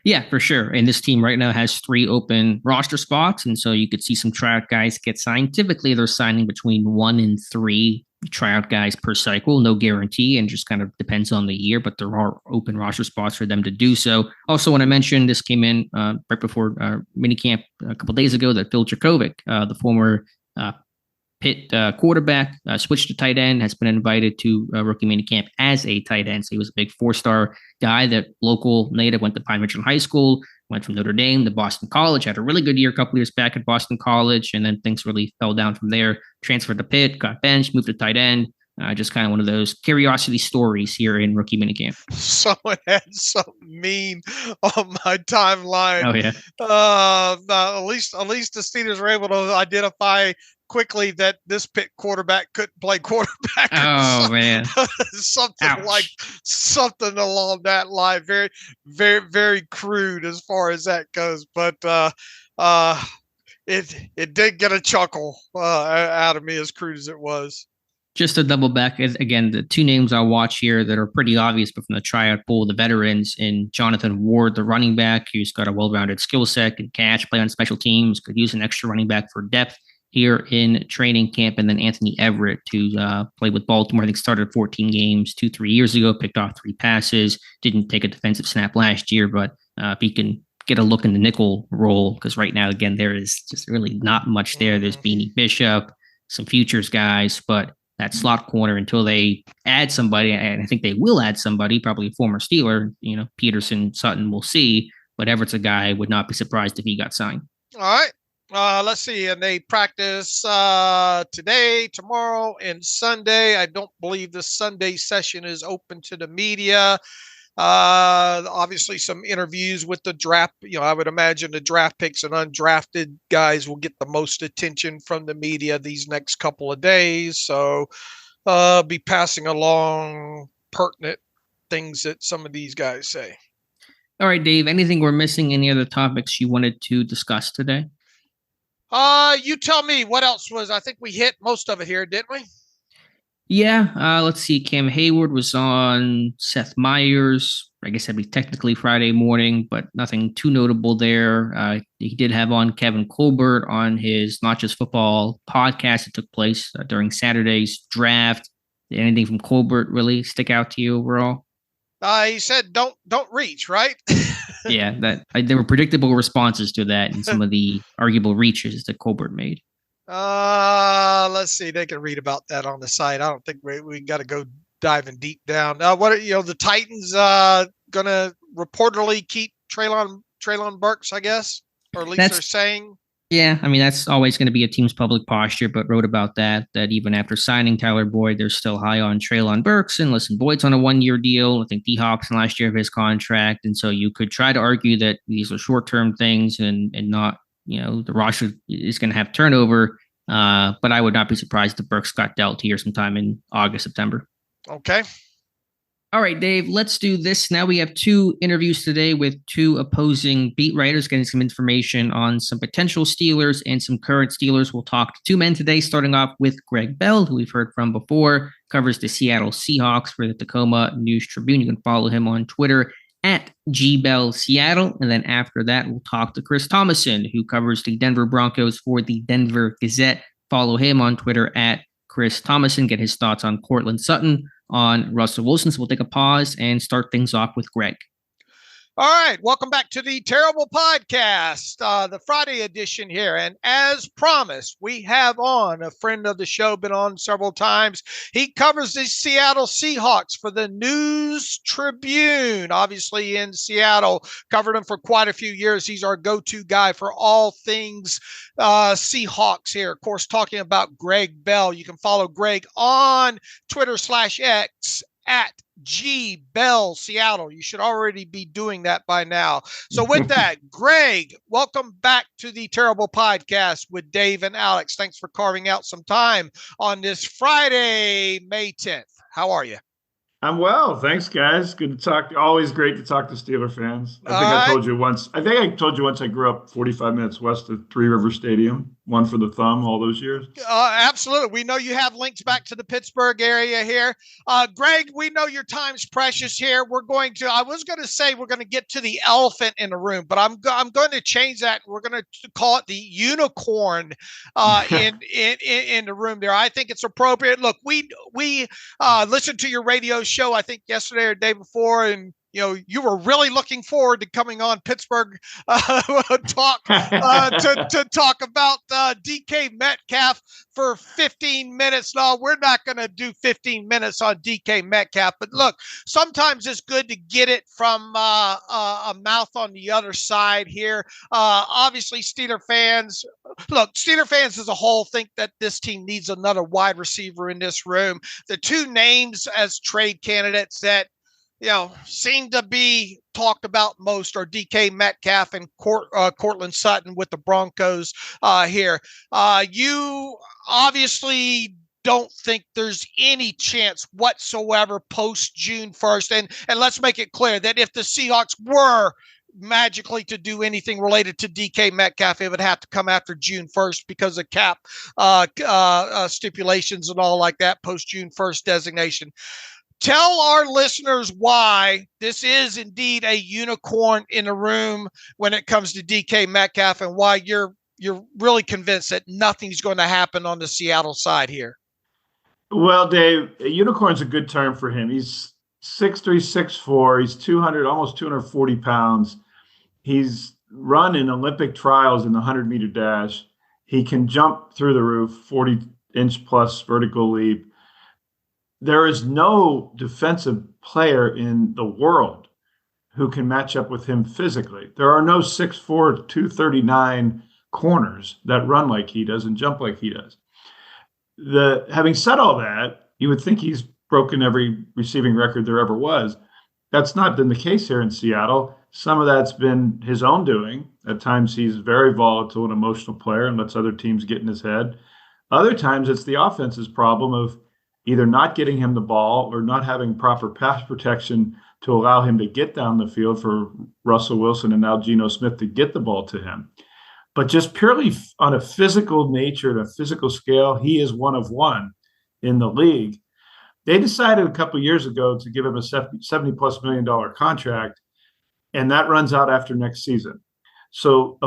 Yeah, for sure. And this team right now has 3 open roster spots. And so you could see some tryout guys get signed. Typically, they're signing between 1 and 3 tryout guys per cycle. No guarantee, and just kind of depends on the year. But there are open roster spots for them to do so. Also, want to mention this came in right before minicamp a couple days ago that Phil Jakovic, the former Pitt quarterback, switched to tight end, has been invited to rookie minicamp as a tight end. So he was a big 4-star guy, that local native, went to Pine Ridge High School, went from Notre Dame to Boston College, had a really good year a couple years back at Boston College, and then things really fell down from there. Transferred to Pitt, got benched, moved to tight end. Just kind of one of those curiosity stories here in rookie minicamp. Someone had something mean on my timeline. Oh, yeah. At least the Steelers were able to identify quickly that this Pitt quarterback couldn't play quarterback. Oh, man. something along that line. Very, very, very crude as far as that goes. But it did get a chuckle out of me, as crude as it was. Just to double back, again, the 2 names I'll watch here that are pretty obvious, but from the tryout pool, the veterans, in Jonathan Ward, the running back, who's got a well-rounded skill set, can catch, play on special teams, could use an extra running back for depth here in training camp. And then Anthony Everett, who's played with Baltimore, I think started 14 games 2-3 years ago, picked off 3 passes, didn't take a defensive snap last year, but if he can get a look in the nickel role, because right now, again, there is just really not much there. There's Beanie Bishop, some futures guys, but that slot corner, until they add somebody, and I think they will add somebody, probably a former Steeler, Peterson, Sutton, we'll see, but Everett's a guy, I would not be surprised if he got signed. All right. Let's see. And they practice today, tomorrow, and Sunday. I don't believe the Sunday session is open to the media. Obviously some interviews with the draft. I would imagine the draft picks and undrafted guys will get the most attention from the media these next couple of days. So be passing along pertinent things that some of these guys say. All right, Dave, anything we're missing? Any other topics you wanted to discuss today? You tell me what else I think we hit most of it here, didn't we? Yeah, let's see. Cam Hayward was on Seth Meyers. I guess that'd be technically Friday morning, but nothing too notable there. He did have on Kevin Colbert on his Not Just Football podcast that took place during Saturday's draft. Did anything from Colbert really stick out to you overall? He said, don't reach, right? Yeah, there were predictable responses to that and some of the arguable reaches that Colbert made. Let's see. They can read about that on the site. I don't think we got to go diving deep down. The Titans gonna reportedly keep Treylon Burks, I guess, or at least they're saying. Yeah, I mean that's always going to be a team's public posture, but wrote about that even after signing Tyler Boyd, they're still high on Treylon Burks. And listen, Boyd's on a 1-year deal. I think D-Hop's in last year of his contract, and so you could try to argue that these are short-term things and not. The roster is going to have turnover, but I would not be surprised if Burks got dealt here sometime in August, September. Okay. All right, Dave, let's do this. Now we have 2 interviews today with 2 opposing beat writers getting some information on some potential Steelers and some current Steelers. We'll talk to 2 men today, starting off with Gregg Bell, who we've heard from before, covers the Seattle Seahawks for the Tacoma News Tribune. You can follow him on Twitter at GBellSeattle. And then after that, we'll talk to Chris Thomasson, who covers the Denver Broncos for the Denver Gazette. Follow him on Twitter at Chris Thomasson. Get his thoughts on Courtland Sutton, on Russell Wilson. So we'll take a pause and start things off with Gregg. All right. Welcome back to the Terrible Podcast, the Friday edition here. And as promised, we have on a friend of the show, been on several times. He covers the Seattle Seahawks for the News Tribune, obviously in Seattle. Covered him for quite a few years. He's our go-to guy for all things Seahawks here. Of course, talking about Gregg Bell. You can follow Gregg on Twitter/X at GBellSeattle. You should already be doing that by now. So with that, Gregg, welcome back to the Terrible Podcast with Dave and Alex. Thanks for carving out some time on this Friday, May 10th. How are you? I'm well. Thanks, guys. Good to talk. Always great to talk to Steeler fans. I told you once I grew up 45 minutes west of Three River Stadium, one for the thumb all those years. Absolutely. We know you have links back to the Pittsburgh area here. Gregg, we know your time's precious here. I was going to say we're going to get to the elephant in the room, but I'm going to change that. We're going to call it the unicorn in the room there. I think it's appropriate. Look, we listened to your radio show, I think yesterday or the day before, and you were really looking forward to coming on Pittsburgh talk to talk about DK Metcalf for 15 minutes. No, we're not going to do 15 minutes on DK Metcalf. But look, sometimes it's good to get it from a mouth on the other side here. Obviously, Steeler fans as a whole think that this team needs another wide receiver in this room. The 2 names as trade candidates that seem to be talked about most are DK Metcalf and Courtland Sutton with the Broncos here. You obviously don't think there's any chance whatsoever post June 1st. And let's make it clear that if the Seahawks were magically to do anything related to DK Metcalf, it would have to come after June 1st because of cap stipulations and all like that post June 1st designation. Tell our listeners why this is indeed a unicorn in the room when it comes to DK Metcalf, and why you're really convinced that nothing's going to happen on the Seattle side here. Well, Dave, a unicorn's a good term for him. He's 6'3", 6'4". He's 200, almost 240 pounds. He's run in Olympic trials in the 100-meter dash. He can jump through the roof, 40-inch plus vertical leap. There is no defensive player in the world who can match up with him physically. There are no 6'4", 239 corners that run like he does and jump like he does. Having said all that, you would think he's broken every receiving record there ever was. That's not been the case here in Seattle. Some of that's been his own doing. At times he's very volatile and emotional player and lets other teams get in his head. Other times it's the offense's problem of either not getting him the ball or not having proper pass protection to allow him to get down the field for Russell Wilson and now Geno Smith to get the ball to him. But just purely on a physical nature and a physical scale, he is one of one in the league. They decided a couple of years ago to give him a $70+ million contract, and that runs out after next season. So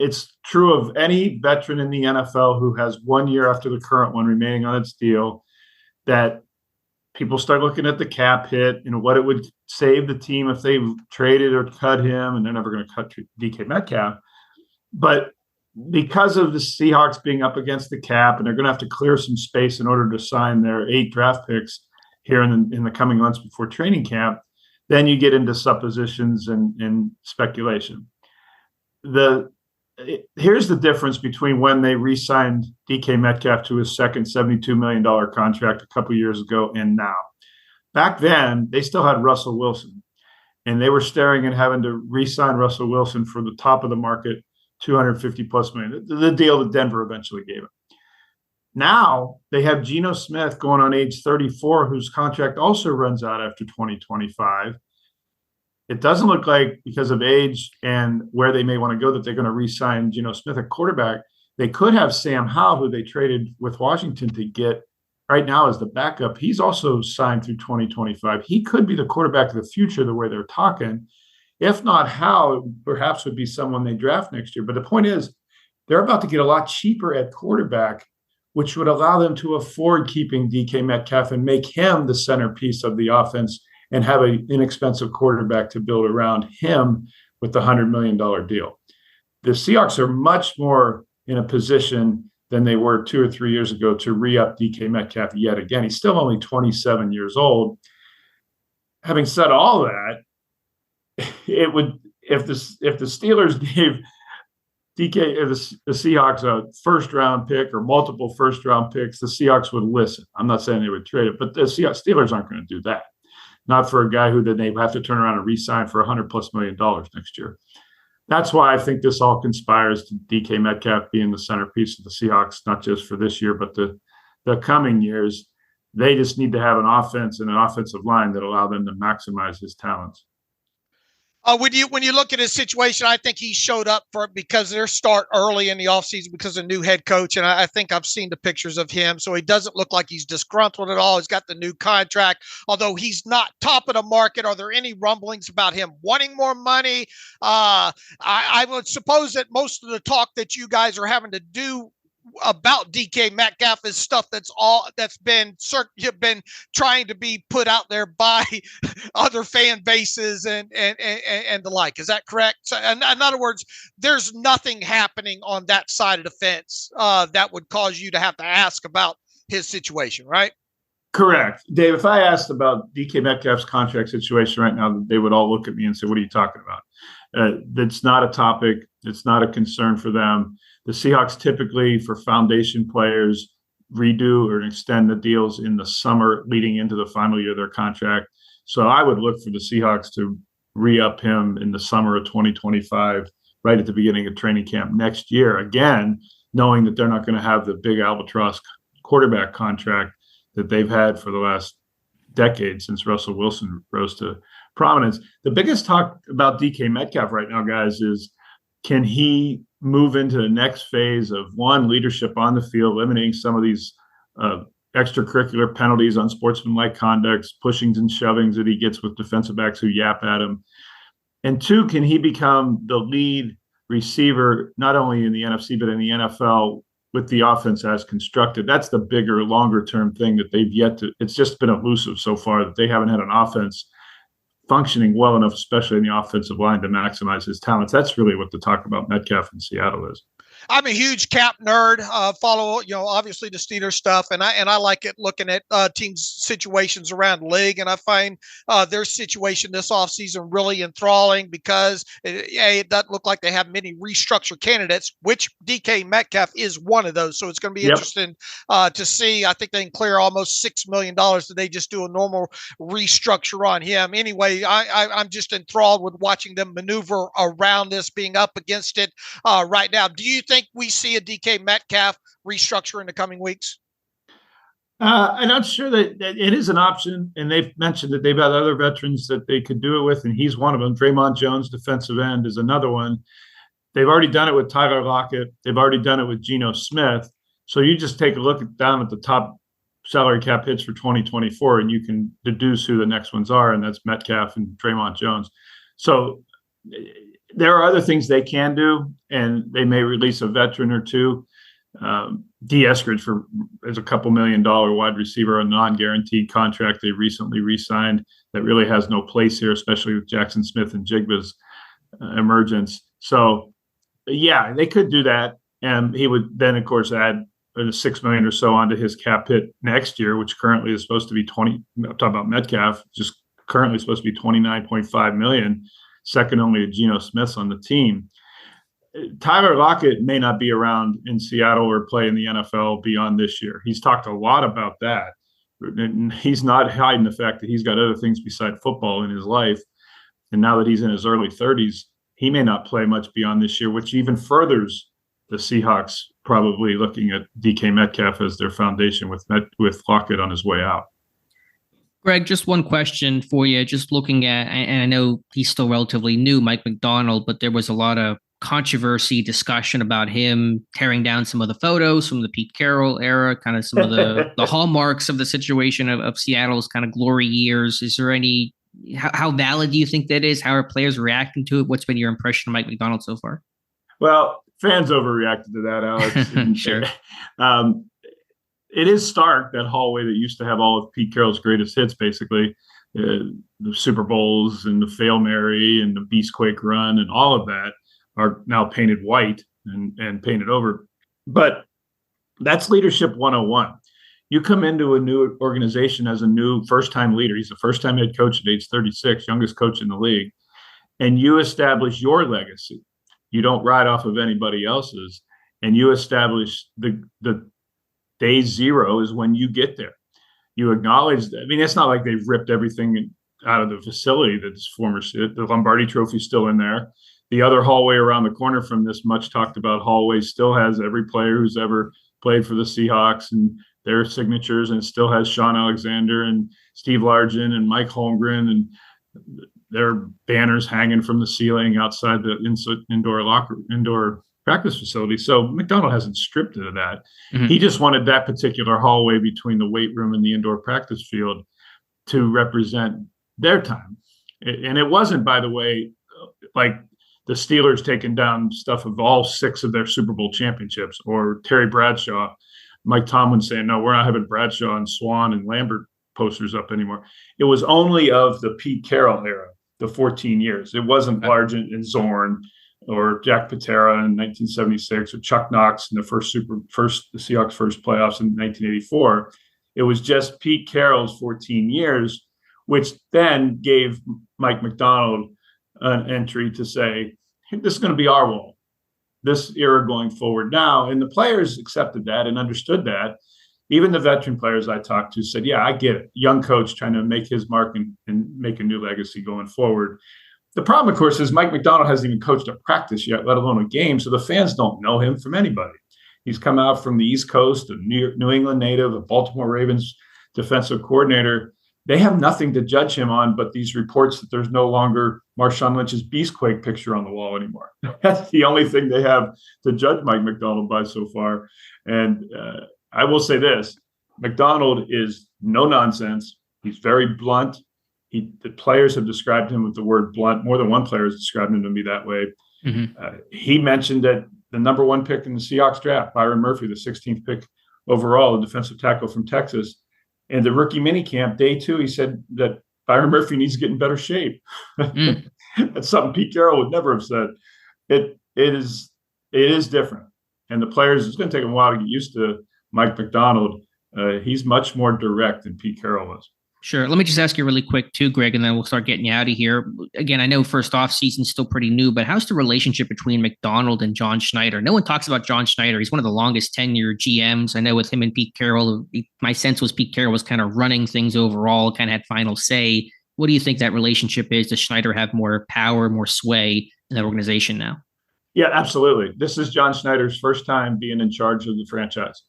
it's true of any veteran in the NFL who has 1 year after the current one remaining on its deal, that people start looking at the cap hit, what it would save the team if they traded or cut him, and they're never going to cut DK Metcalf. But because of the Seahawks being up against the cap, and they're going to have to clear some space in order to sign their 8 draft picks here in the coming months before training camp, then you get into suppositions and speculation. Here's the difference between when they re-signed DK Metcalf to his second $72 million contract a couple years ago and now. Back then, they still had Russell Wilson, and they were staring at having to re-sign Russell Wilson for the top of the market, $250+ million, the deal that Denver eventually gave him. Now they have Geno Smith going on age 34, whose contract also runs out after 2025. It doesn't look like, because of age and where they may want to go, that they're going to re-sign Geno Smith at quarterback. They could have Sam Howell, who they traded with Washington to get right now as the backup. He's also signed through 2025. He could be the quarterback of the future, the way they're talking. If not Howell, it perhaps would be someone they draft next year. But the point is, they're about to get a lot cheaper at quarterback, which would allow them to afford keeping DK Metcalf and make him the centerpiece of the offense and have an inexpensive quarterback to build around him with the $100 million deal. The Seahawks are much more in a position than they were 2 or 3 years ago to re-up DK Metcalf yet again. He's still only 27 years old. Having said all that, it would, if the Steelers gave the Seahawks a first-round pick or multiple first-round picks, the Seahawks would listen. I'm not saying they would trade it, but the Steelers aren't going to do that. Not for a guy who then they have to turn around and re-sign for $100+ million next year. That's why I think this all conspires to DK Metcalf being the centerpiece of the Seahawks, not just for this year, but the coming years. They just need to have an offense and an offensive line that allow them to maximize his talents. When you look at his situation, I think he showed up for it because their start early in the offseason because of new head coach. And I think I've seen the pictures of him. So he doesn't look like he's disgruntled at all. He's got the new contract, although he's not top of the market. Are there any rumblings about him wanting more money? I would suppose that most of the talk that you guys are having to do about DK Metcalf is stuff that's been trying to be put out there by other fan bases and the like. Is that correct? So, in other words, there's nothing happening on that side of the fence that would cause you to have to ask about his situation, right? Correct. Dave, if I asked about DK Metcalf's contract situation right now, they would all look at me and say, what are you talking about? That's not a topic. It's not a concern for them. The Seahawks typically, for foundation players, redo or extend the deals in the summer leading into the final year of their contract. So I would look for the Seahawks to re-up him in the summer of 2025, right at the beginning of training camp next year, again, knowing that they're not going to have the big albatross quarterback contract that they've had for the last decade since Russell Wilson rose to prominence. The biggest talk about DK Metcalf right now, guys, is can he move into the next phase of leadership on the field, eliminating some of these extracurricular penalties, unsportsmanlike conducts, pushings and shovings that he gets with defensive backs who yap at him. And 2, can he become the lead receiver, not only in the NFC, but in the NFL with the offense as constructed? That's the bigger, longer term thing that they've yet to, it's just been elusive so far that they haven't had an offense functioning well enough, especially in the offensive line, to maximize his talents. That's really what the talk about Metcalf in Seattle is. I'm a huge cap nerd. Follow, obviously the Steelers stuff, and I like it looking at teams' situations around the league, and I find their situation this offseason really enthralling because it doesn't look like they have many restructure candidates, which DK Metcalf is one of those. So it's going to be interesting to see. I think they can clear almost $6 million. Did they just do a normal restructure on him? Anyway, I'm just enthralled with watching them maneuver around this, being up against it right now. Do you think we see a DK Metcalf restructure in the coming weeks? I'm not sure that it is an option, and they've mentioned that they've got other veterans that they could do it with, and he's one of them. Draymond Jones, defensive end, is another one. They've already done it with Tyler Lockett. They've already done it with Geno Smith. So you just take a look down at the top salary cap hits for 2024, and you can deduce who the next ones are, and that's Metcalf and Draymond Jones. So there are other things they can do, and they may release a veteran or two. D. Eskridge is a $2 million wide receiver, a non-guaranteed contract they recently re-signed that really has no place here, especially with Jackson Smith and Jigba's emergence. So, yeah, they could do that, and he would then, of course, add $6 million or so onto his cap hit next year, which currently is supposed to be I'm talking about Metcalf, just currently supposed to be $29.5 million, second only to Geno Smith on the team. Tyler Lockett may not be around in Seattle or play in the NFL beyond this year. He's talked a lot about that. And he's not hiding the fact that he's got other things beside football in his life. And now that he's in his early 30s, he may not play much beyond this year, which even furthers the Seahawks probably looking at DK Metcalf as their foundation with Lockett on his way out. Gregg, just one question for you. Just looking at, and I know he's still relatively new, Mike Macdonald, but there was a lot of controversy, discussion about him tearing down some of the photos from the Pete Carroll era, kind of some of the hallmarks of the situation of Seattle's kind of glory years. Is there any, how valid do you think that is? How are players reacting to it? What's been your impression of Mike Macdonald so far? Well, fans overreacted to that, Alex. Sure. It is stark, that hallway that used to have all of Pete Carroll's greatest hits, basically, the Super Bowls and the Fail Mary and the Beastquake run and all of that are now painted white and painted over. But that's leadership 101. You come into a new organization as a new first-time leader. He's the first-time head coach at age 36, youngest coach in the league. And you establish your legacy. You don't ride off of anybody else's. And you establish the day zero is when you get there. You acknowledge that. I mean, it's not like they've ripped everything out of the facility that's former. The Lombardi Trophy's still in there. The other hallway around the corner from this much talked about hallway still has every player who's ever played for the Seahawks and their signatures, and it still has Sean Alexander and Steve Largent and Mike Holmgren and their banners hanging from the ceiling outside the indoor practice facility. So Macdonald hasn't stripped it of that. Mm-hmm. He just wanted that particular hallway between the weight room and the indoor practice field to represent their time. And it wasn't, by the way, like the Steelers taking down stuff of all 6 of their Super Bowl championships, or Terry Bradshaw, Mike Tomlin saying, no, we're not having Bradshaw and Swan and Lambert posters up anymore. It was only of the Pete Carroll era, the 14 years. It wasn't Largent and Zorn or Jack Patera in 1976 or Chuck Knox in the the Seahawks' first playoffs in 1984. It was just Pete Carroll's 14 years, which then gave Mike Macdonald an entry to say, this is going to be our wall, this era going forward now. And the players accepted that and understood that. Even the veteran players I talked to said, yeah, I get it. Young coach trying to make his mark and make a new legacy going forward. The problem, of course, is Mike Macdonald hasn't even coached a practice yet, let alone a game. So the fans don't know him from anybody. He's come out from the East Coast, a New England native, a Baltimore Ravens defensive coordinator. They have nothing to judge him on but these reports that there's no longer Marshawn Lynch's Beastquake picture on the wall anymore. That's the only thing they have to judge Mike Macdonald by so far. And I will say this, Macdonald is no nonsense. He's very blunt. The players have described him with the word blunt. More than one player has described him to me that way. Mm-hmm. He mentioned that the number 1 pick in the Seahawks draft, Byron Murphy, the 16th pick overall, a defensive tackle from Texas. And the rookie minicamp, day 2, he said that Byron Murphy needs to get in better shape. That's something Pete Carroll would never have said. It is different. And the players, it's going to take them a while to get used to Mike Macdonald. He's much more direct than Pete Carroll was. Sure. Let me just ask you really quick too, Gregg, and then we'll start getting you out of here. Again, I know first off season's still pretty new, but how's the relationship between Macdonald and John Schneider? No one talks about John Schneider. He's one of the longest tenure GMs. I know with him and Pete Carroll, my sense was Pete Carroll was kind of running things overall, kind of had final say. What do you think that relationship is? Does Schneider have more power, more sway in that organization now? Yeah, absolutely. This is John Schneider's first time being in charge of the franchise.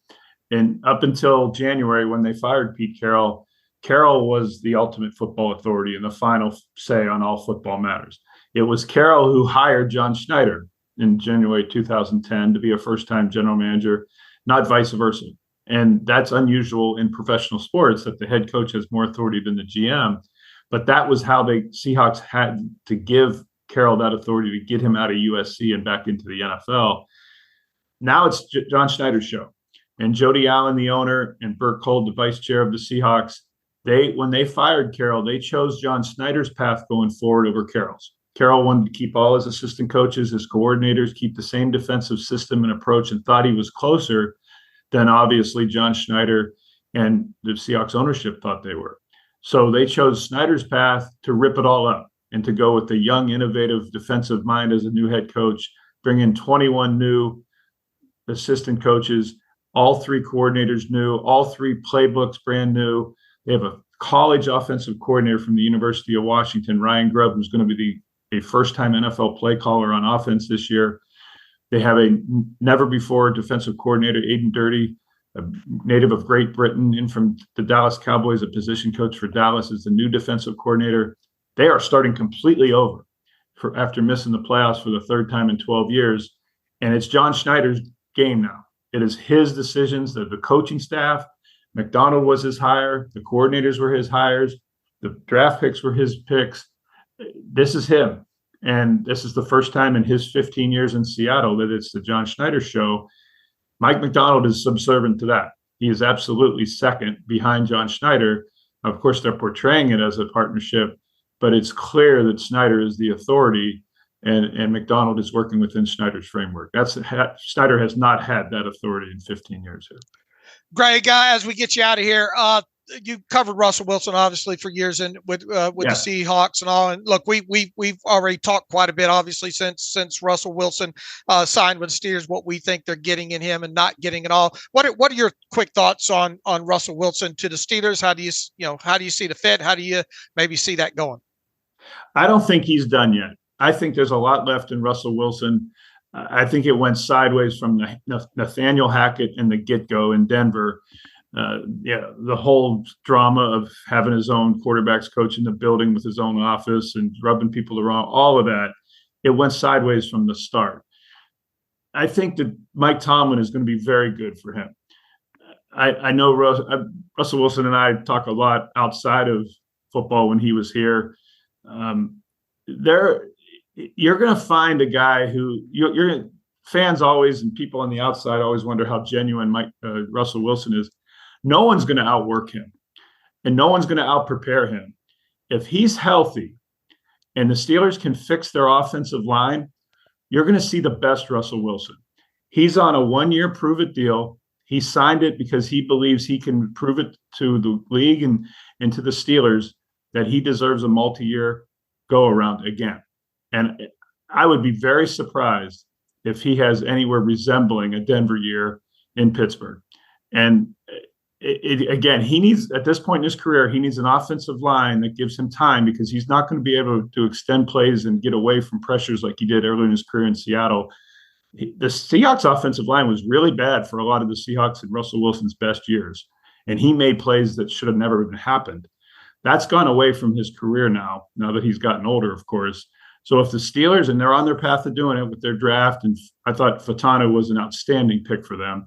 And up until January, when they fired Pete Carroll, Carroll was the ultimate football authority and the final say on all football matters. It was Carroll who hired John Schneider in January 2010 to be a first-time general manager, not vice versa. And that's unusual in professional sports, that the head coach has more authority than the GM. But that was how the Seahawks had to give Carroll that authority to get him out of USC and back into the NFL. Now it's John Schneider's show. And Jody Allen, the owner, and Burt Cole, the vice chair of the Seahawks, when they fired Carroll, they chose John Schneider's path going forward over Carroll's. Carroll wanted to keep all his assistant coaches, his coordinators, keep the same defensive system and approach, and thought he was closer than obviously John Schneider and the Seahawks ownership thought they were. So they chose Schneider's path to rip it all up and to go with the young, innovative defensive mind as a new head coach, bring in 21 new assistant coaches, all 3 coordinators new, all 3 playbooks brand new. They have a college offensive coordinator from the University of Washington, Ryan Grubb, who's going to be a first-time NFL play caller on offense this year. They have a never-before defensive coordinator, Aiden Dirty, a native of Great Britain, in from the Dallas Cowboys, a position coach for Dallas, is the new defensive coordinator. They are starting completely over after missing the playoffs for the 3rd time in 12 years. And it's John Schneider's game now. It is his decisions, the coaching staff. Macdonald was his hire. The coordinators were his hires. The draft picks were his picks. This is him. And this is the first time in his 15 years in Seattle that it's the John Schneider show. Mike Macdonald is subservient to that. He is absolutely second behind John Schneider. Of course, they're portraying it as a partnership, but it's clear that Schneider is the authority and Macdonald is working within Schneider's framework. Schneider has not had that authority in 15 years here. Gregg, as we get you out of here, you covered Russell Wilson obviously for years and with the Seahawks and all. And look, we've already talked quite a bit, obviously, since Russell Wilson signed with the Steelers, what we think they're getting in him and not getting at all. What are your quick thoughts on Russell Wilson to the Steelers? How do you see the fit? How do you maybe see that going? I don't think he's done yet. I think there's a lot left in Russell Wilson. I think it went sideways from Nathaniel Hackett in the get-go in Denver. The whole drama of having his own quarterbacks coach in the building with his own office and rubbing people the wrong, all of that, it went sideways from the start. I think that Mike Tomlin is going to be very good for him. I know Russell Wilson and I talk a lot outside of football when he was here. You're going to find a guy who fans always and people on the outside always wonder how genuine Russell Wilson is. No one's going to outwork him, and no one's going to outprepare him. If he's healthy and the Steelers can fix their offensive line, you're going to see the best Russell Wilson. He's on a 1-year prove-it deal. He signed it because he believes he can prove it to the league and to the Steelers that he deserves a multi-year go-around again. And I would be very surprised if he has anywhere resembling a Denver year in Pittsburgh. And again, he needs, at this point in his career, he needs an offensive line that gives him time, because he's not going to be able to extend plays and get away from pressures like he did earlier in his career in Seattle. The Seahawks offensive line was really bad for a lot of the Seahawks in Russell Wilson's best years, and he made plays that should have never even happened. That's gone away from his career now that he's gotten older, of course. So if the Steelers, and they're on their path of doing it with their draft, and I thought Fatano was an outstanding pick for them,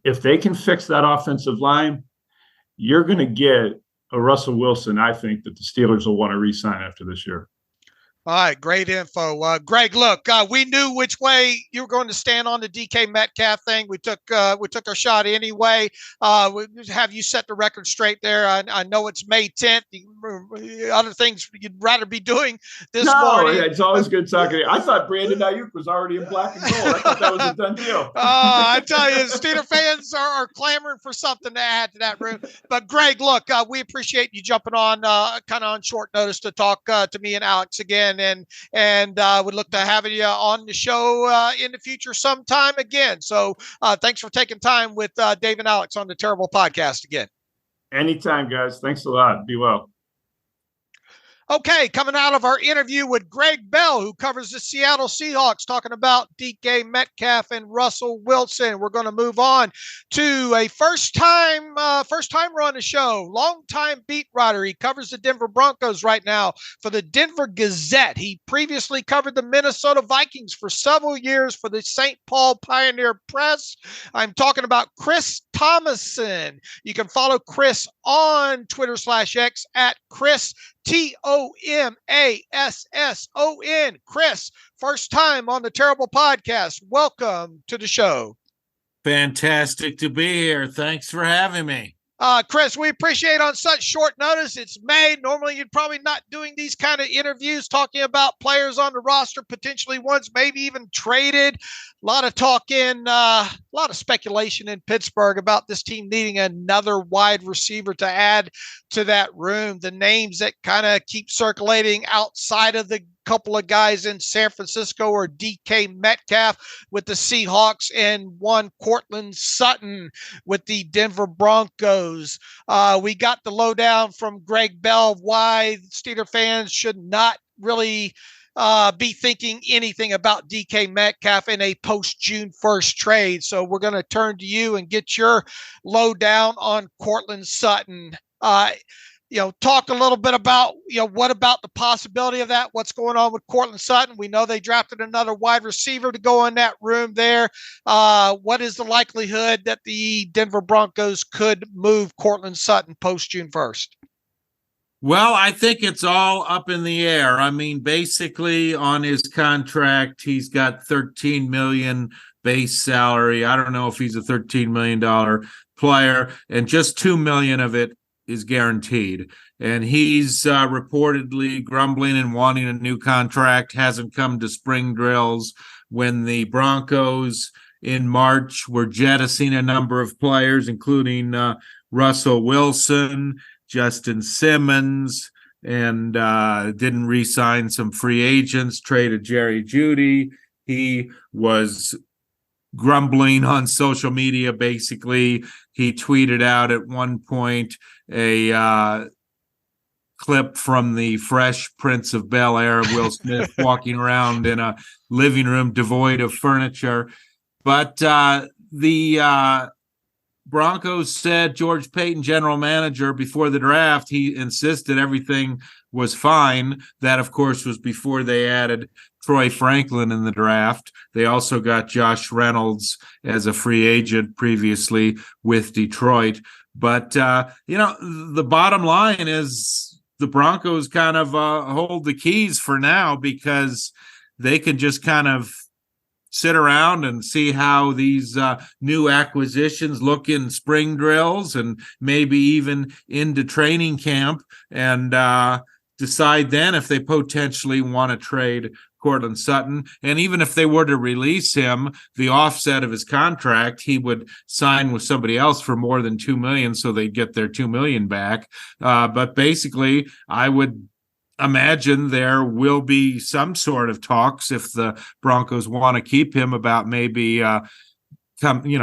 if they can fix that offensive line, you're going to get a Russell Wilson, I think, that the Steelers will want to re-sign after this year. All right, great info, Gregg. Look, we knew which way you were going to stand on the DK Metcalf thing. We took our shot anyway. We have you set the record straight there. I know it's May 10th. Other things you'd rather be doing this morning. No, it's always good talking to you. I thought Brandon Ayuk was already in black and gold. I thought that was a done deal. I tell you, Steeler fans are clamoring for something to add to that room. But Gregg, look, we appreciate you jumping on kind of on short notice to talk to me and Alex again. And would look to having you on the show in the future sometime again. So thanks for taking time with Dave and Alex on the Terrible Podcast again. Anytime, guys. Thanks a lot. Be well. Okay, coming out of our interview with Gregg Bell, who covers the Seattle Seahawks, talking about DK Metcalf and Russell Wilson. We're going to move on to a first-timer on the show, longtime beat writer. He covers the Denver Broncos right now for the Denver Gazette. He previously covered the Minnesota Vikings for several years for the St. Paul Pioneer Press. I'm talking about Chris Thomasson. You can follow Chris on Twitter/X at Chris Tomasson. Chris, first time on the Terrible Podcast. Welcome to the show. Fantastic to be here. Thanks for having me. Chris, we appreciate on such short notice. It's May. Normally, you'd probably not doing these kind of interviews, talking about players on the roster, potentially ones maybe even traded. A lot of talking, a lot of speculation in Pittsburgh about this team needing another wide receiver to add to that room. The names that kind of keep circulating outside of the couple of guys in San Francisco are DK Metcalf with the Seahawks and one Courtland Sutton with the Denver Broncos. We got the lowdown from Gregg Bell of why Steeler fans should not really be thinking anything about DK Metcalf in a post-June 1st trade. So we're going to turn to you and get your lowdown on Courtland Sutton. Talk a little bit about, what about the possibility of that? What's going on with Courtland Sutton? We know they drafted another wide receiver to go in that room there. What is the likelihood that the Denver Broncos could move Courtland Sutton post-June 1st? Well, I think it's all up in the air. I mean, basically on his contract, he's got $13 million base salary. I don't know if he's a $13 million player, and just $2 million of it is guaranteed. And he's reportedly grumbling and wanting a new contract, hasn't come to spring drills. When the Broncos in March were jettisoning a number of players, including Russell Wilson, Justin Simmons, and didn't re-sign some free agents, traded Jerry Jeudy. He was grumbling on social media. Basically, he tweeted out at one point a clip from the Fresh Prince of Bel-Air of Will Smith walking around in a living room devoid of furniture. But the Broncos said George Paton, general manager, before the draft, he insisted everything was fine. That, of course, was before they added Troy Franklin in the draft. They also got Josh Reynolds as a free agent previously with Detroit. But, the bottom line is the Broncos kind of hold the keys for now, because they can just kind of sit around and see how these new acquisitions look in spring drills and maybe even into training camp, and decide then if they potentially want to trade Courtland Sutton. And even if they were to release him, the offset of his contract, he would sign with somebody else for more than $2 million, so they'd get their $2 million back. But basically, I would imagine there will be some sort of talks, if the Broncos want to keep him, about maybe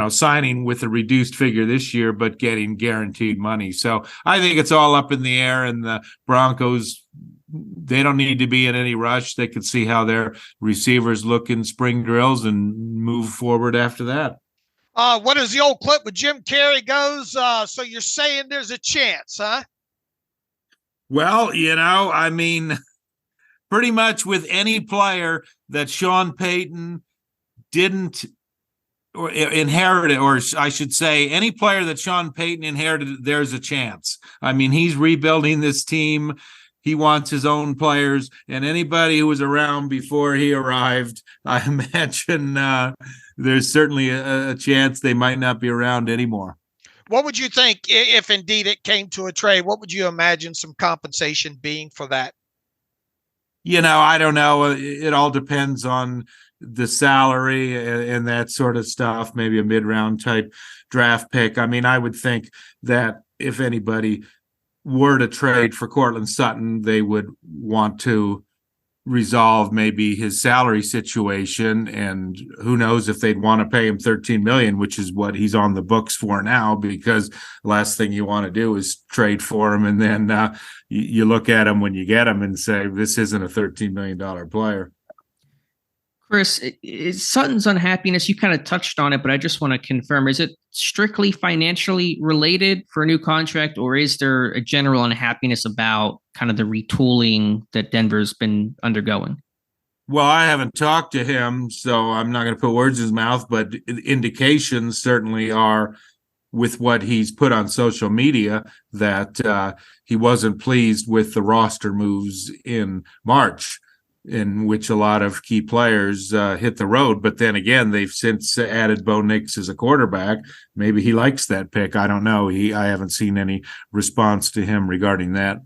signing with a reduced figure this year, but getting guaranteed money. So I think it's all up in the air, and the Broncos, they don't need to be in any rush. They can see how their receivers look in spring drills and move forward after that. What is the old clip with Jim Carrey goes? So you're saying there's a chance, huh? Well, I mean, pretty much with any player that Sean Payton didn't or inherited, or I should say, any player that Sean Payton inherited, there's a chance. I mean, he's rebuilding this team. he wants his own players, and anybody who was around before he arrived, I imagine there's certainly a chance they might not be around anymore. What would you think if indeed it came to a trade? What would you imagine some compensation being for that? I don't know. It all depends on the salary and that sort of stuff, maybe a mid-round type draft pick. I mean, I would think that if anybody were to trade for Courtland Sutton, they would want to resolve maybe his salary situation, and who knows if they'd want to pay him $13 million, which is what he's on the books for now, because the last thing you want to do is trade for him and then you look at him when you get him and say, this isn't a $13 million player. Chris, Sutton's unhappiness, you kind of touched on it, but I just want to confirm, is it strictly financially related for a new contract, or is there a general unhappiness about kind of the retooling that Denver's been undergoing? Well, I haven't talked to him, so I'm not going to put words in his mouth, but indications certainly are, with what he's put on social media, that he wasn't pleased with the roster moves in March, in which a lot of key players hit the road. But then again, they've since added Bo Nix as a quarterback. Maybe he likes that pick. I don't know. I haven't seen any response to him regarding that.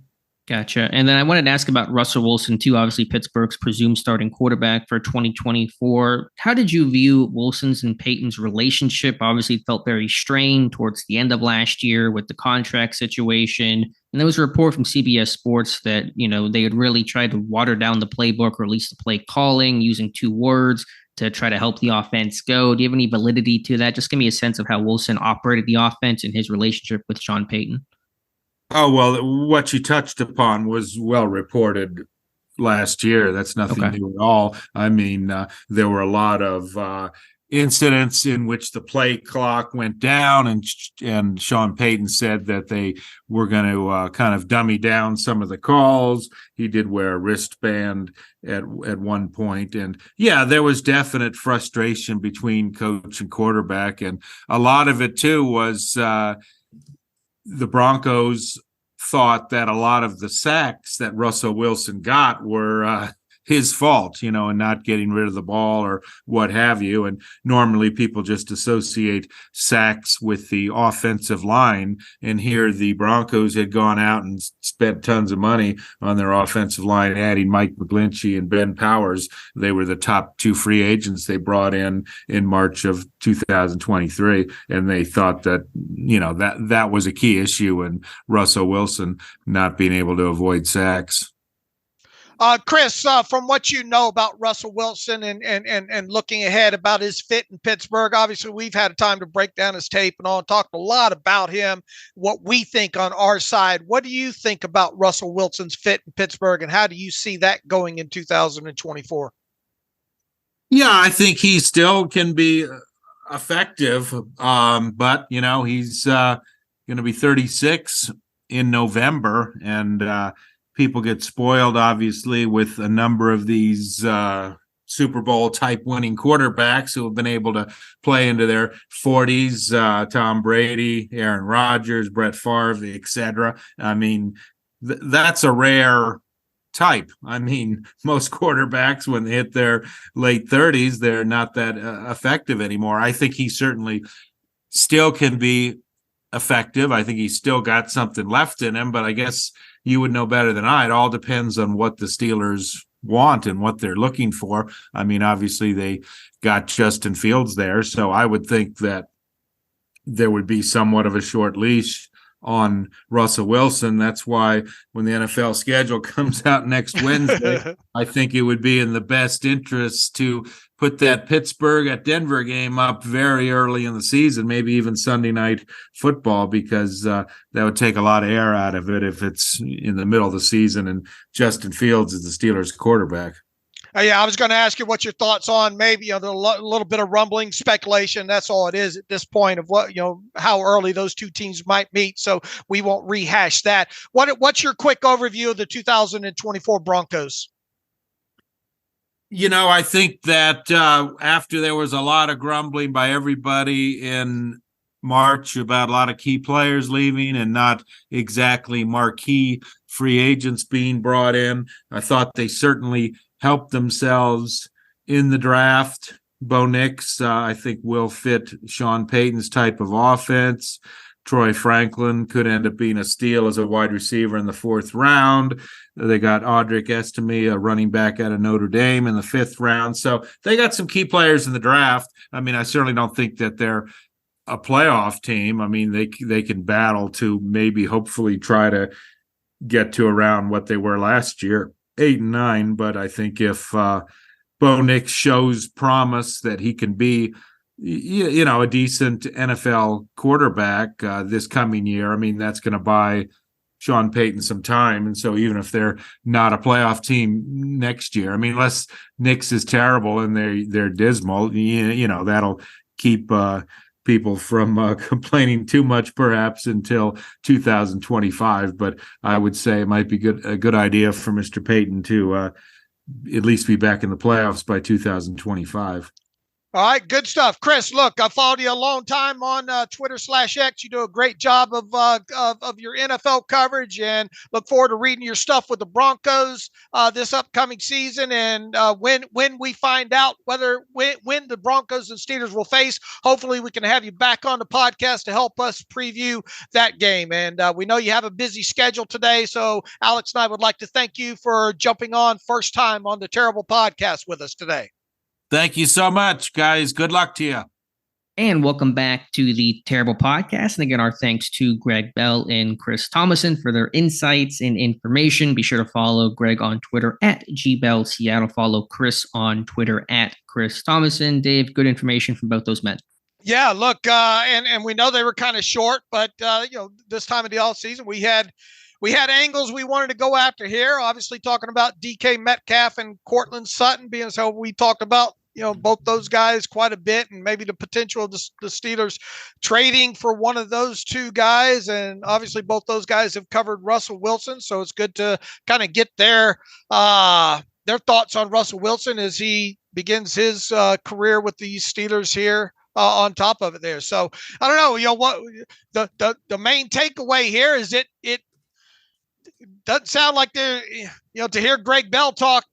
Gotcha. And then I wanted to ask about Russell Wilson too, obviously Pittsburgh's presumed starting quarterback for 2024. How did you view Wilson's and Peyton's relationship? Obviously it felt very strained towards the end of last year with the contract situation. And there was a report from CBS Sports that, they had really tried to water down the playbook, or at least the play calling, using 2 words to try to help the offense go. Do you have any validity to that? Just give me a sense of how Wilson operated the offense and his relationship with Sean Payton. Oh, well, what you touched upon was well reported last year. That's nothing new at all. I mean, there were a lot of incidents in which the play clock went down, and Sean Payton said that they were going to kind of dummy down some of the calls. He did wear a wristband at one point. And yeah, there was definite frustration between coach and quarterback. And a lot of it too was the Broncos thought that a lot of the sacks that Russell Wilson got were his fault, and not getting rid of the ball or what have you. And normally people just associate sacks with the offensive line. And here the Broncos had gone out and spent tons of money on their offensive line, adding Mike McGlinchey and Ben Powers. They were the top 2 free agents they brought in March of 2023. And they thought that, that was a key issue in Russell Wilson not being able to avoid sacks. Chris, from what you know about Russell Wilson and looking ahead about his fit in Pittsburgh, obviously we've had time to break down his tape and all, talked a lot about him, what we think on our side. What do you think about Russell Wilson's fit in Pittsburgh, and how do you see that going in 2024? Yeah, I think he still can be effective, but, he's going to be 36 in November, and people get spoiled, obviously, with a number of these Super Bowl type winning quarterbacks who have been able to play into their 40s, Tom Brady, Aaron Rodgers, Brett Favre, etc. I mean, that's a rare type. I mean, most quarterbacks, when they hit their late 30s, they're not that effective anymore. I think he certainly still can be effective. I think he's still got something left in him, but I guess you would know better than I. It all depends on what the Steelers want and what they're looking for. I mean, obviously they got Justin Fields there, so I would think that there would be somewhat of a short leash on Russell Wilson. That's why when the NFL schedule comes out next Wednesday, I think it would be in the best interest to put that Pittsburgh at Denver game up very early in the season, maybe even Sunday night football, because that would take a lot of air out of it if it's in the middle of the season and Justin Fields is the Steelers quarterback. Yeah, I was going to ask you what your thoughts on maybe a little bit of rumbling speculation. That's all it is at this point of what, how early those two teams might meet. So we won't rehash that. What's your quick overview of the 2024 Broncos? I think that after there was a lot of grumbling by everybody in March about a lot of key players leaving and not exactly marquee free agents being brought in. I thought they certainly helped themselves in the draft. Bo Nix, I think, will fit Sean Payton's type of offense. Troy Franklin could end up being a steal as a wide receiver in the 4th round. They got Audric Estime, a running back out of Notre Dame, in the 5th round. So they got some key players in the draft. I mean, I certainly don't think that they're a playoff team. I mean, they can battle to maybe hopefully try to get to around what they were last year, 8 and 9. But I think if Bo Nix shows promise that he can be, a decent NFL quarterback this coming year, I mean, that's going to buy Sean Payton some time. And so even if they're not a playoff team next year, I mean, unless Nix is terrible and they're dismal, that'll keep people from complaining too much perhaps until 2025. But I would say it might be a good idea for Mr. Payton to at least be back in the playoffs by 2025. All right, good stuff, Chris. Look, I followed you a long time on Twitter/X. You do a great job of your NFL coverage, and look forward to reading your stuff with the Broncos this upcoming season. And when we find out when the Broncos and Steelers will face, hopefully we can have you back on the podcast to help us preview that game. And we know you have a busy schedule today, so Alex and I would like to thank you for jumping on first time on the Terrible Podcast with us today. Thank you so much, guys. Good luck to you. And welcome back to the Terrible Podcast. And again, our thanks to Gregg Bell and Chris Thomasson for their insights and information. Be sure to follow Gregg on Twitter at GBellSeattle. Follow Chris on Twitter at Chris Thomasson. Dave, good information from both those men. Yeah, look, and we know they were kind of short, but this time of the offseason, we had angles we wanted to go after here. Obviously, talking about DK Metcalf and Courtland Sutton being so we talked about both those guys quite a bit, and maybe the potential of the Steelers trading for one of those two guys. And obviously, both those guys have covered Russell Wilson, so it's good to kind of get their thoughts on Russell Wilson as he begins his career with the Steelers here. On top of it there. So I don't know, what the main takeaway here is it doesn't sound like they're, to hear Gregg Bell talk,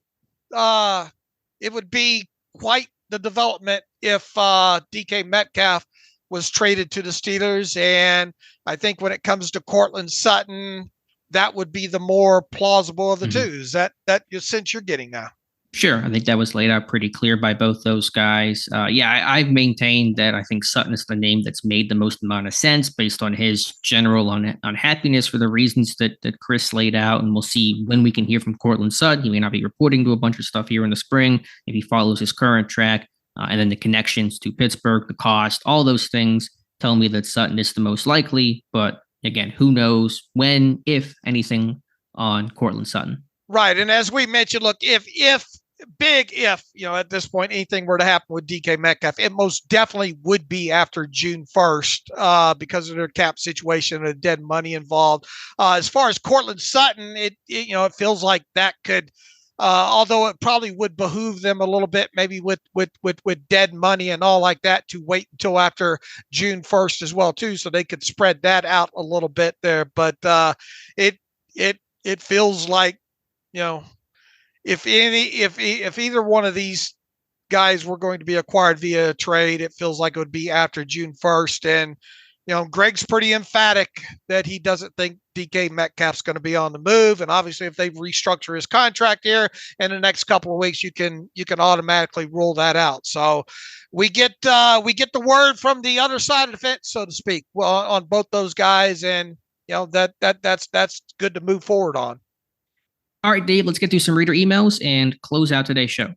it would be quite the development if DK Metcalf was traded to the Steelers. And I think when it comes to Courtland Sutton, that would be the more plausible of the two. Is that your sense you're getting now? Sure. I think that was laid out pretty clear by both those guys. I've maintained that I think Sutton is the name that's made the most amount of sense based on his general unhappiness for the reasons that Chris laid out. And we'll see when we can hear from Courtland Sutton. He may not be reporting to a bunch of stuff here in the spring if he follows his current track. And then the connections to Pittsburgh, the cost, all those things tell me that Sutton is the most likely. But again, who knows when, if anything, on Courtland Sutton. Right. And as we mentioned, look, if at this point anything were to happen with DK Metcalf, it most definitely would be after June 1st because of their cap situation and dead money involved. As far as Courtland Sutton, it feels like that could, although it probably would behoove them a little bit, maybe with dead money and all like that, to wait until after June 1st as well too, so they could spread that out a little bit there. But it feels like, if either one of these guys were going to be acquired via trade, it feels like it would be after June 1st. And, Gregg's pretty emphatic that he doesn't think DK Metcalf's going to be on the move. And obviously, if they restructure his contract here in the next couple of weeks, you can automatically rule that out. So we get the word from the other side of the fence, so to speak, on both those guys. And, that's good to move forward on. All right, Dave, let's get through some reader emails and close out today's show.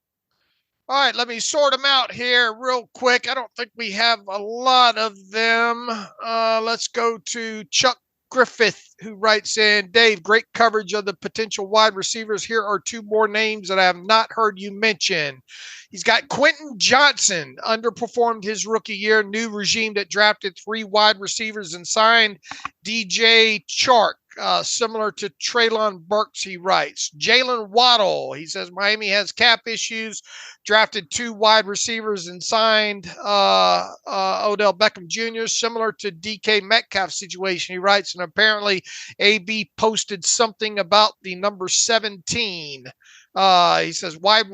All right, let me sort them out here real quick. I don't think we have a lot of them. Let's go to Chuck Griffith, who writes in, Dave, great coverage of the potential wide receivers. Here are two more names that I have not heard you mention. He's got Quentin Johnson, underperformed his rookie year, new regime that drafted 3 wide receivers and signed DJ Chark. similar to Treylon Burks, he writes. Jalen Waddle, he says Miami has cap issues, drafted 2 wide receivers and signed Odell Beckham Jr., similar to DK Metcalf's situation, he writes. And apparently AB posted something about the number 17. He says wide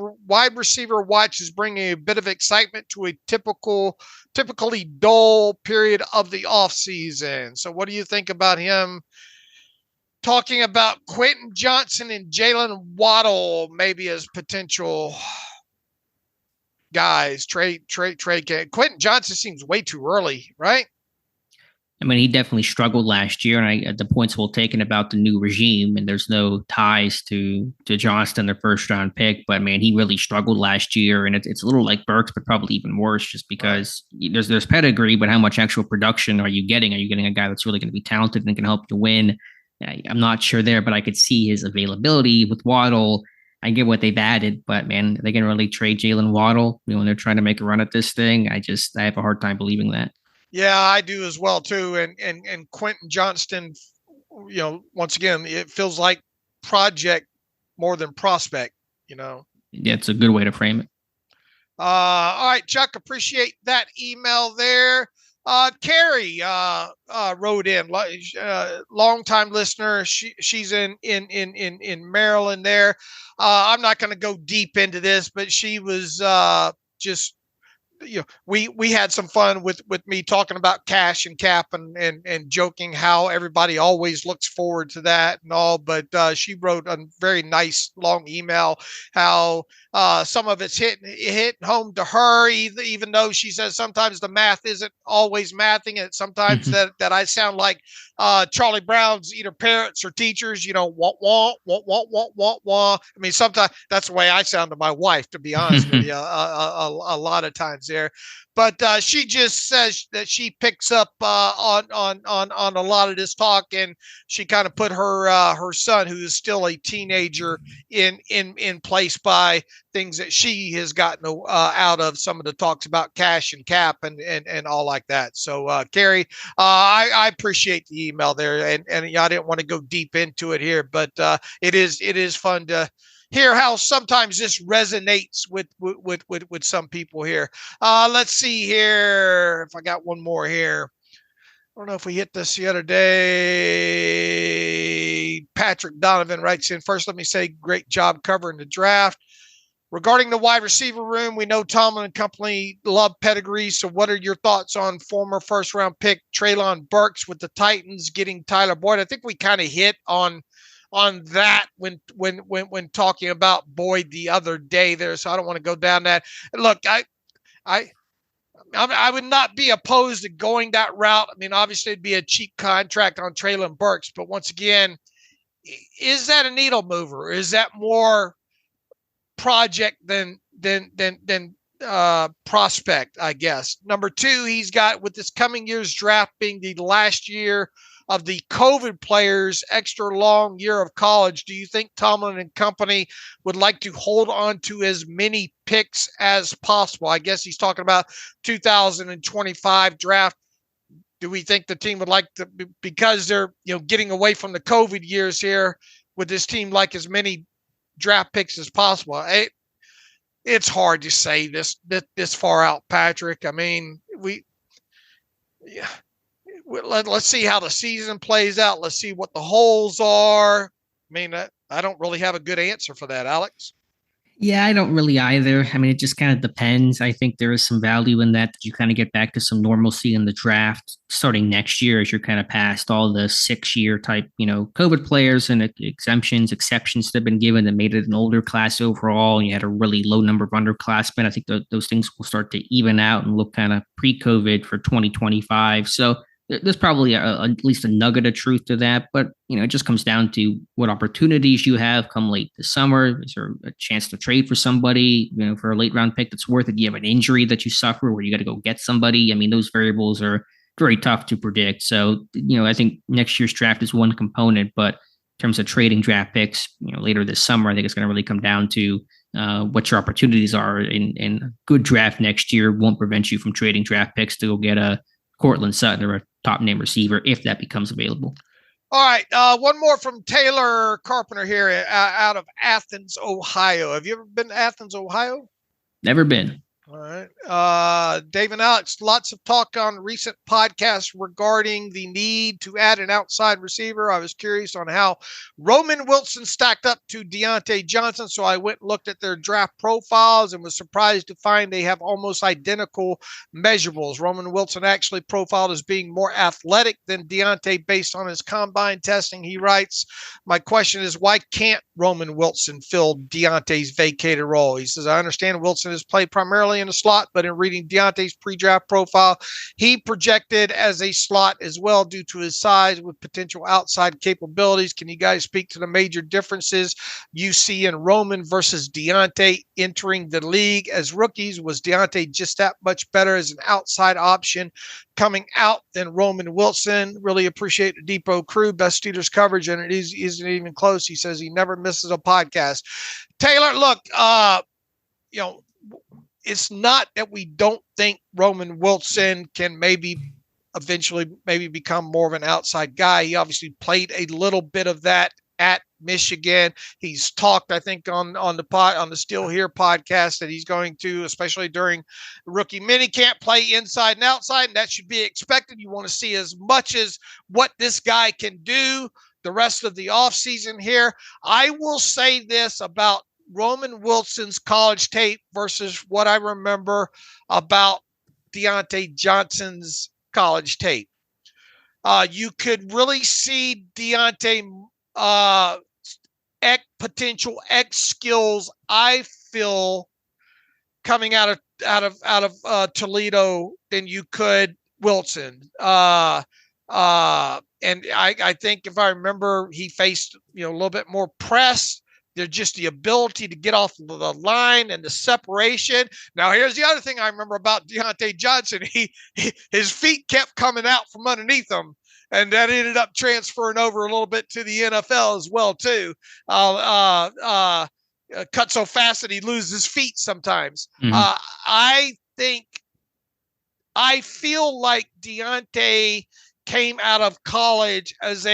receiver watch is bringing a bit of excitement to a typically dull period of the offseason. So what do you think about him talking about Quentin Johnson and Jalen Waddle maybe as potential guys? Trade. Quentin Johnson seems way too early, right? I mean, he definitely struggled last year, and the points well taken about the new regime, and there's no ties to Johnston, their first round pick. But man, he really struggled last year, and it's a little like Burks, but probably even worse, just because there's pedigree, but how much actual production are you getting? Are you getting a guy that's really going to be talented and can help you win? I'm not sure there, but I could see his availability with Waddle. I get what they've added, but man, they can really trade Jalen Waddle when they're trying to make a run at this thing. I have a hard time believing that. Yeah, I do as well too. And Quentin Johnston, once again, it feels like project more than prospect. Yeah, it's a good way to frame it. All right, Chuck, appreciate that email there. Carrie wrote in, longtime listener. She's in Maryland there. I'm not going to go deep into this, but she was just. We had some fun with me talking about cash and cap and joking how everybody always looks forward to that and all. But she wrote a very nice long email how some of it's hit home to her, even though she says sometimes the math isn't always mathing, and sometimes that I sound like Charlie Brown's either parents or teachers, wah. I mean, sometimes that's the way I sound to my wife, to be honest with you, a lot of times there. But she just says that she picks up on a lot of this talk, and she kind of put her son, who is still a teenager, in place by things that she has gotten out of some of the talks about cash and cap and all like that. So Carrie, I appreciate the email there, and I didn't want to go deep into it here, but it is fun to hear how sometimes this resonates with some people here. Let's see here if I got one more here. I don't know if we hit this the other day. Patrick Donovan writes in, first, let me say great job covering the draft. Regarding the wide receiver room, we know Tomlin and company love pedigree. So what are your thoughts on former first-round pick Treylon Burks with the Titans getting Tyler Boyd? I think we kind of hit on that when talking about Boyd the other day there, so I don't want to go down that. Look, I would not be opposed to going that route. I mean, obviously it'd be a cheap contract on Treylon Burks, but once again, is that a needle mover? Is that more project than prospect, I guess? Number two, he's got, with this coming year's draft being the last year of the COVID players' extra long year of college, do you think Tomlin and company would like to hold on to as many picks as possible? I guess he's talking about 2025 draft. Do we think the team would like to, because they're getting away from the COVID years here, would this team like as many draft picks as possible? It's hard to say this far out, Patrick. I mean, let's see how the season plays out. Let's see what the holes are. I mean, I don't really have a good answer for that, Alex. Yeah, I don't really either. I mean, it just kind of depends. I think there is some value in that you kind of get back to some normalcy in the draft starting next year, as you're kind of past all the 6-year type, COVID players and exceptions that have been given that made it an older class overall. And you had a really low number of underclassmen. I think those things will start to even out and look kind of pre-COVID for 2025. So there's probably at least a nugget of truth to that, but it just comes down to what opportunities you have come late this summer. Is there a chance to trade for somebody, for a late round pick that's worth it? Do you have an injury that you suffer where you got to go get somebody? I mean, those variables are very tough to predict. So, I think next year's draft is one component, but in terms of trading draft picks, later this summer, I think it's going to really come down to what your opportunities are. In a good draft next year won't prevent you from trading draft picks to go get a Cortland Sutton or a top name receiver if that becomes available. All right. One more from Taylor Carpenter here out of Athens, Ohio. Have you ever been to Athens, Ohio? Never been. All right. Dave and Alex, lots of talk on recent podcasts regarding the need to add an outside receiver. I was curious on how Roman Wilson stacked up to Deontay Johnson, so I went and looked at their draft profiles and was surprised to find they have almost identical measurables. Roman Wilson actually profiled as being more athletic than Deontay based on his combine testing. He writes, my question is, why can't Roman Wilson fill Deontay's vacated role? He says, I understand Wilson has played primarily in the slot, but in reading Deontay's pre-draft profile, he projected as a slot as well due to his size with potential outside capabilities. Can you guys speak to the major differences you see in Roman versus Deontay entering the league as rookies? Was Deontay just that much better as an outside option coming out than Roman Wilson? Really appreciate the Depot crew, best Steelers coverage, and it isn't even close. He says he never misses a podcast. Taylor, look, it's not that we don't think Roman Wilson can eventually become more of an outside guy. He obviously played a little bit of that at Michigan. He's talked, I think, on the Still Here podcast that he's going to, especially during rookie minicamp, play inside and outside, and that should be expected. You want to see as much as what this guy can do the rest of the offseason here. I will say this about Roman Wilson's college tape versus what I remember about Deontay Johnson's college tape. You could really see Deontay potential X skills, I feel, coming out of Toledo than you could Wilson. And I think if I remember, he faced a little bit more press. They're just the ability to get off the line and the separation. Now, here's the other thing I remember about Deontay Johnson. His feet kept coming out from underneath him, and that ended up transferring over a little bit to the NFL as well, too. Cut so fast that he loses his feet sometimes. Mm-hmm. I feel like Deontay came out of college as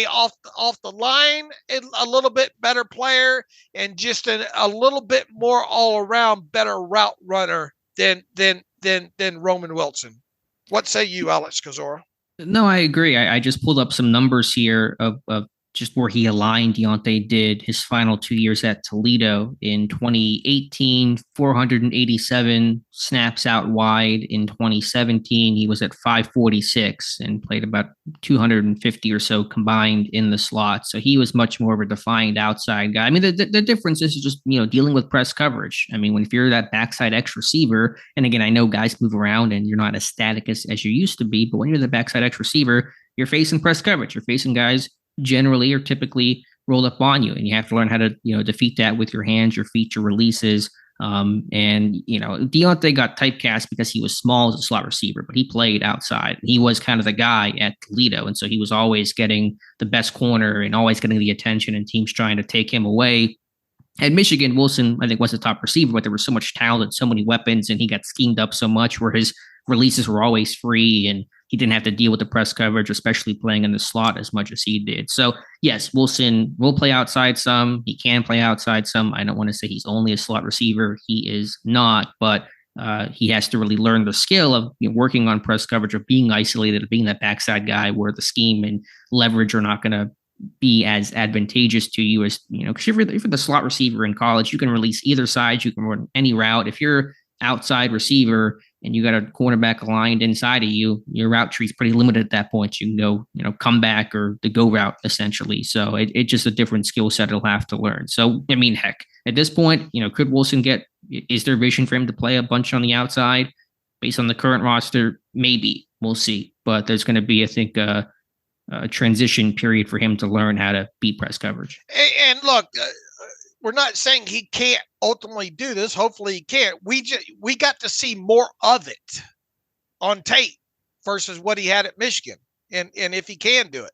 off the line, a little bit better player, and just a little bit more all around better route runner than Roman Wilson. What say you, Alex Kozora? No, I agree. I just pulled up some numbers here of just where he aligned. Deontay did his final 2 years at Toledo. In 2018, 487 snaps out wide. In 2017, he was at 546 and played about 250 or so combined in the slot. So he was much more of a defined outside guy. I mean, the difference is just, dealing with press coverage. I mean, if you're that backside X receiver, and again, I know guys move around and you're not as static as you used to be, but when you're the backside X receiver, you're facing press coverage. You're facing guys generally or typically rolled up on you, and you have to learn how to defeat that with your hands, your feet, your releases. Deontay got typecast because he was small as a slot receiver, but he played outside. He was kind of the guy at Toledo, and so he was always getting the best corner and always getting the attention, and teams trying to take him away. At Michigan, Wilson, I think, was the top receiver, but there was so much talent and so many weapons, and he got schemed up so much where his releases were always free, and he didn't have to deal with the press coverage, especially playing in the slot as much as he did. So, yes, Wilson will play outside some. He can play outside some. I don't want to say he's only a slot receiver. He is not, but he has to really learn the skill of working on press coverage, of being isolated, of being that backside guy where the scheme and leverage are not going to be as advantageous to you as, because if you're the slot receiver in college, you can release either side. You can run any route. If you're outside receiver and you got a cornerback aligned inside of you, your route tree is pretty limited at that point. You can go, come back or the go route essentially. So it's just a different skill set he'll have to learn. So, I mean, heck, at this point, could Wilson is there vision for him to play a bunch on the outside based on the current roster? Maybe. We'll see. But there's going to be, I think, a transition period for him to learn how to beat press coverage. And look, we're not saying he can't ultimately do this. Hopefully he can't. We got to see more of it on tape versus what he had at Michigan, and if he can do it.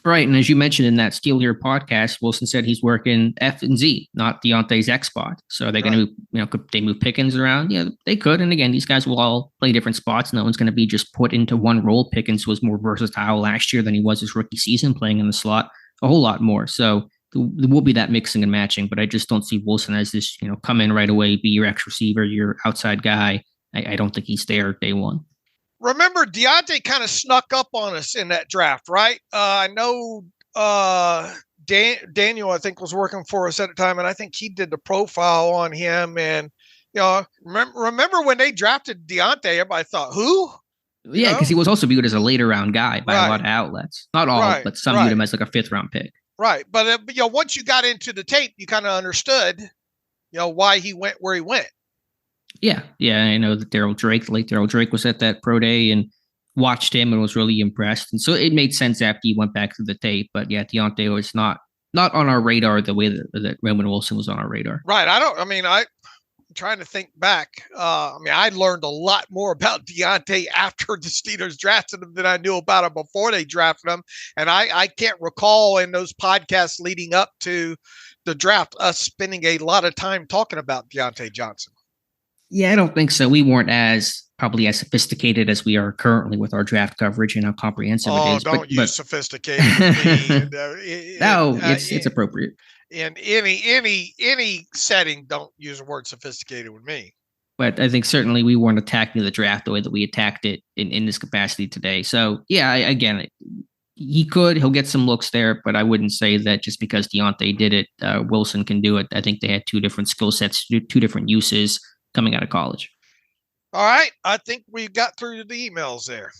Right. And as you mentioned in that Steel Here podcast, Wilson said he's working F and Z, not Deontay's X spot. So are they going to, could they move Pickens around? Yeah, they could. And again, these guys will all play different spots. No one's going to be just put into one role. Pickens was more versatile last year than he was his rookie season, playing in the slot a whole lot more. So there will be that mixing and matching, but I just don't see Wilson as this, come in right away, be your X receiver, your outside guy. I don't think he's there day one. Remember, Deontay kind of snuck up on us in that draft, right? I know Daniel, I think, was working for us at the time, and I think he did the profile on him. And, remember when they drafted Deontay, everybody thought, who? Yeah, because he was also viewed as a later round guy by a lot of outlets. Not all, but some viewed him as like a 5th round pick. Right. But, once you got into the tape, you kind of understood, why he went where he went. Yeah, I know that late Daryl Drake was at that pro day and watched him and was really impressed. And so it made sense after he went back to the tape. But yeah, Deontay was not on our radar the way that Roman Wilson was on our radar. Right. I'm trying to think back. I learned a lot more about Deontay after the Steelers drafted him than I knew about him before they drafted him. And I can't recall in those podcasts leading up to the draft us spending a lot of time talking about Deontay Johnson. Yeah, I don't think so. We weren't probably as sophisticated as we are currently with our draft coverage and how comprehensive it is. Don't use sophisticated. No, it's appropriate. In any setting, don't use the word sophisticated with me. But I think certainly we weren't attacking the draft the way that we attacked it in this capacity today. So yeah, he'll get some looks there, but I wouldn't say that just because Deontay did it, Wilson can do it. I think they had two different skill sets, two different uses coming out of college. All right. I think we got through the emails there.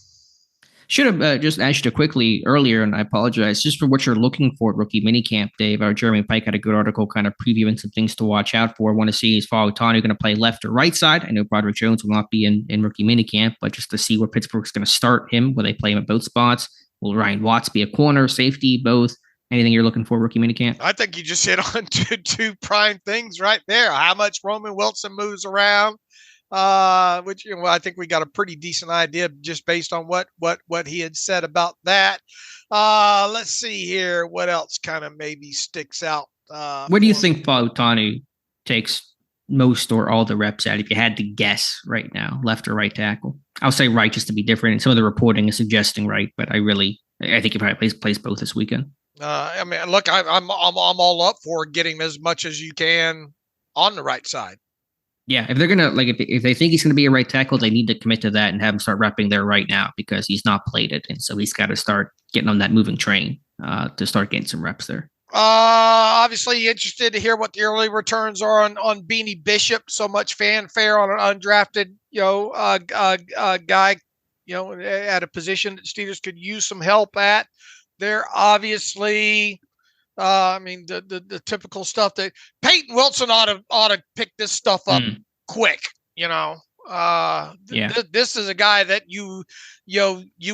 Should have just asked you quickly earlier, and I apologize, just for what you're looking for at rookie minicamp, Dave. Our Jeremy Pike had a good article kind of previewing some things to watch out for. I want to see is Fautanu going to play left or right side? I know Broderick Jones will not be in rookie minicamp, but just to see where Pittsburgh's going to start him, will they play him at both spots? Will Ryan Watts be a corner, safety, both? Anything you're looking for rookie minicamp? I think you just hit on two prime things right there. How much Roman Wilson moves around, which I think we got a pretty decent idea just based on what he had said about that. Let's see here. What else kind of maybe sticks out? Where do you think Fautanu takes most or all the reps at if you had to guess right now, left or right tackle? I'll say right just to be different. And some of the reporting is suggesting right, but I think he probably plays both this weekend. Look, I'm all up for getting as much as you can on the right side. Yeah, if they're gonna if they think he's gonna be a right tackle, they need to commit to that and have him start repping there right now because he's not played it, and so he's got to start getting on that moving train to start getting some reps there. Obviously interested to hear what the early returns are on Beanie Bishop. So much fanfare on an undrafted guy, at a position that Steelers could use some help at. They're obviously, the typical stuff that Peyton Wilson ought to pick this stuff up quick. This is a guy that you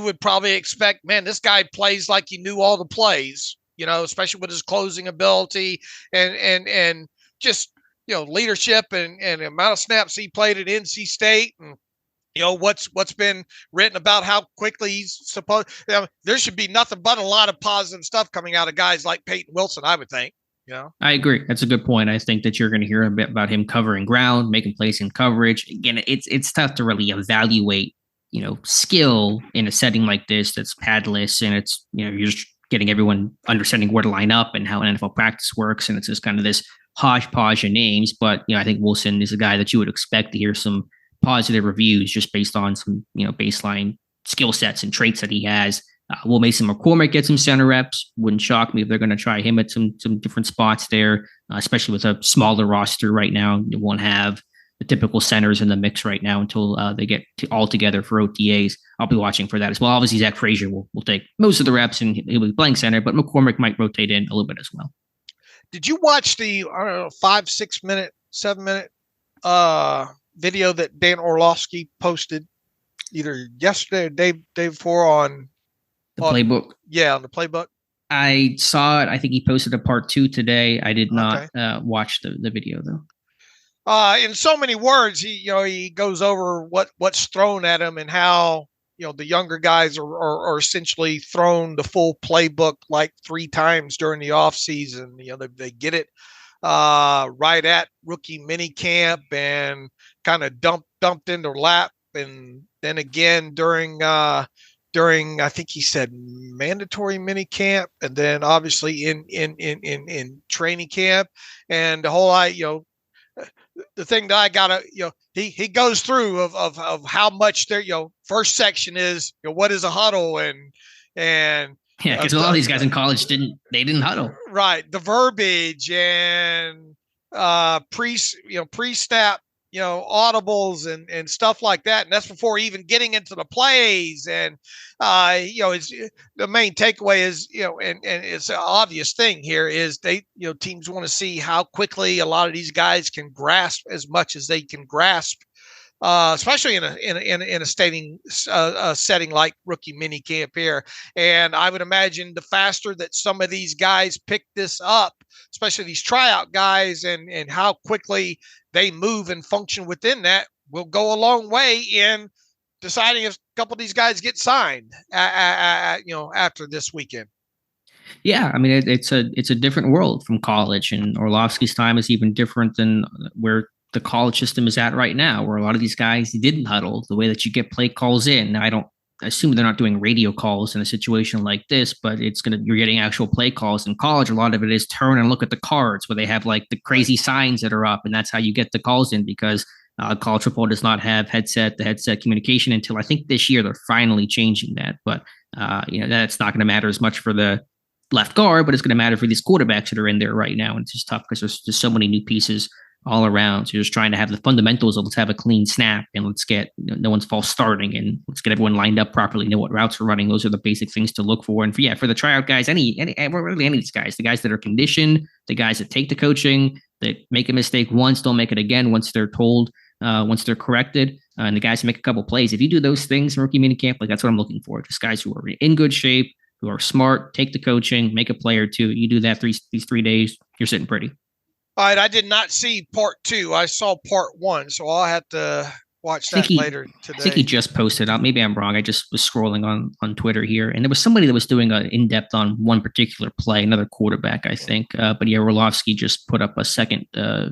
would probably expect. Man, this guy plays like he knew all the plays. Especially with his closing ability and just leadership and the amount of snaps he played at NC State and. What's been written about how quickly he's supposed. There should be nothing but a lot of positive stuff coming out of guys like Peyton Wilson, I would think. I agree. That's a good point. I think that you're going to hear a bit about him covering ground, making plays in coverage. Again, it's tough to really evaluate, skill in a setting like this that's padless, and it's you're just getting everyone understanding where to line up and how an NFL practice works, and it's just kind of this hodgepodge of names. But I think Wilson is a guy that you would expect to hear some positive reviews just based on some, baseline skill sets and traits that he has. Will Mason McCormick get some center reps? Wouldn't shock me if they're going to try him at some different spots there, especially with a smaller roster right now. You won't have the typical centers in the mix right now until they get all together for OTAs. I'll be watching for that as well. Obviously, Zach Frazier will take most of the reps and he'll be playing center, but McCormick might rotate in a little bit as well. Did you watch the 5, 6 minute, 7 minute video that Dan Orlovsky posted either yesterday or day before on the playbook? Yeah, on the playbook. I saw it. I think he posted a part 2 today. I did not watch the video though. In so many words, he goes over what's thrown at him and how the younger guys are essentially thrown the full playbook like 3 times during the offseason. They get it right at rookie minicamp and kind of dumped in their lap, and then again during I think he said mandatory minicamp, and then obviously in training camp, and the whole the thing that I gotta, he goes through of how much their, first section is, what is a huddle, and yeah, because a lot of these guys in college didn't huddle. Right. The verbiage and pre-snap, audibles and stuff like that. And that's before even getting into the plays. And, it's the main takeaway is, and it's an obvious thing here is they, teams want to see how quickly a lot of these guys can grasp as much as they can grasp. Especially in a setting like rookie minicamp here, and I would imagine the faster that some of these guys pick this up, especially these tryout guys, and how quickly they move and function within that, will go a long way in deciding if a couple of these guys get signed. After this weekend. Yeah, I mean it's a different world from college, and Orlovsky's time is even different than where the college system is at right now, where a lot of these guys didn't huddle the way that you get play calls in. Now, I don't assume they're not doing radio calls in a situation like this, but you're getting actual play calls in college. A lot of it is turn and look at the cards where they have like the crazy signs that are up. And that's how you get the calls in, because college football does not have the headset communication until I think this year they're finally changing that. But, that's not going to matter as much for the left guard, but it's going to matter for these quarterbacks that are in there right now. And it's just tough because there's just so many new pieces all around. So you're just trying to have the fundamentals of let's have a clean snap, and let's get no one's false starting, and let's get everyone lined up properly, know what routes we're running. Those are the basic things to look for. And for the tryout guys, any of these guys, the guys that are conditioned, the guys that take the coaching, that make a mistake once, don't make it again once they're told, once they're corrected, and the guys who make a couple plays. If you do those things in rookie minicamp, like that's what I'm looking for. Just guys who are in good shape, who are smart, take the coaching, make a play or two. You do that these 3 days, you're sitting pretty. All right, I did not see part 2. I saw part 1, so I'll have to watch that later today. I think he just posted out. Maybe I'm wrong. I just was scrolling on Twitter here, and there was somebody that was doing an in-depth on one particular play, another quarterback, I think. But yeah, Orlovsky just put up a second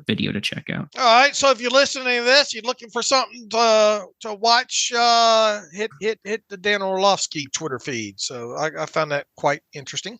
video to check out. All right, so if you're listening to this, you're looking for something to watch, hit the Dan Orlovsky Twitter feed. So I found that quite interesting.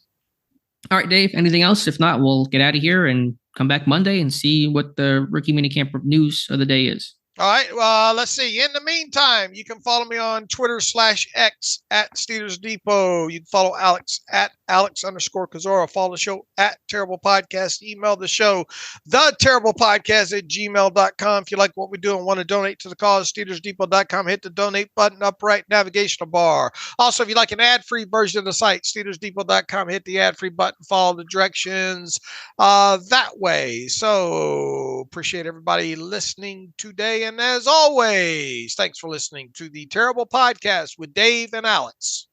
All right, Dave, anything else? If not, we'll get out of here and come back Monday and see what the rookie minicamp news of the day is. All right. Let's see. In the meantime, you can follow me on Twitter /X at Steelers Depot. You can follow Alex at Alex_Kozora. Follow the show at Terrible Podcast. Email the show, theterriblepodcast@gmail.com. If you like what we do and want to donate to the cause, SteelersDepot.com. Hit the donate button, upright navigational bar. Also, if you like an ad-free version of the site, SteelersDepot.com. Hit the ad-free button. Follow the directions that way. So appreciate everybody listening today. And as always, thanks for listening to the Terrible Podcast with Dave and Alex.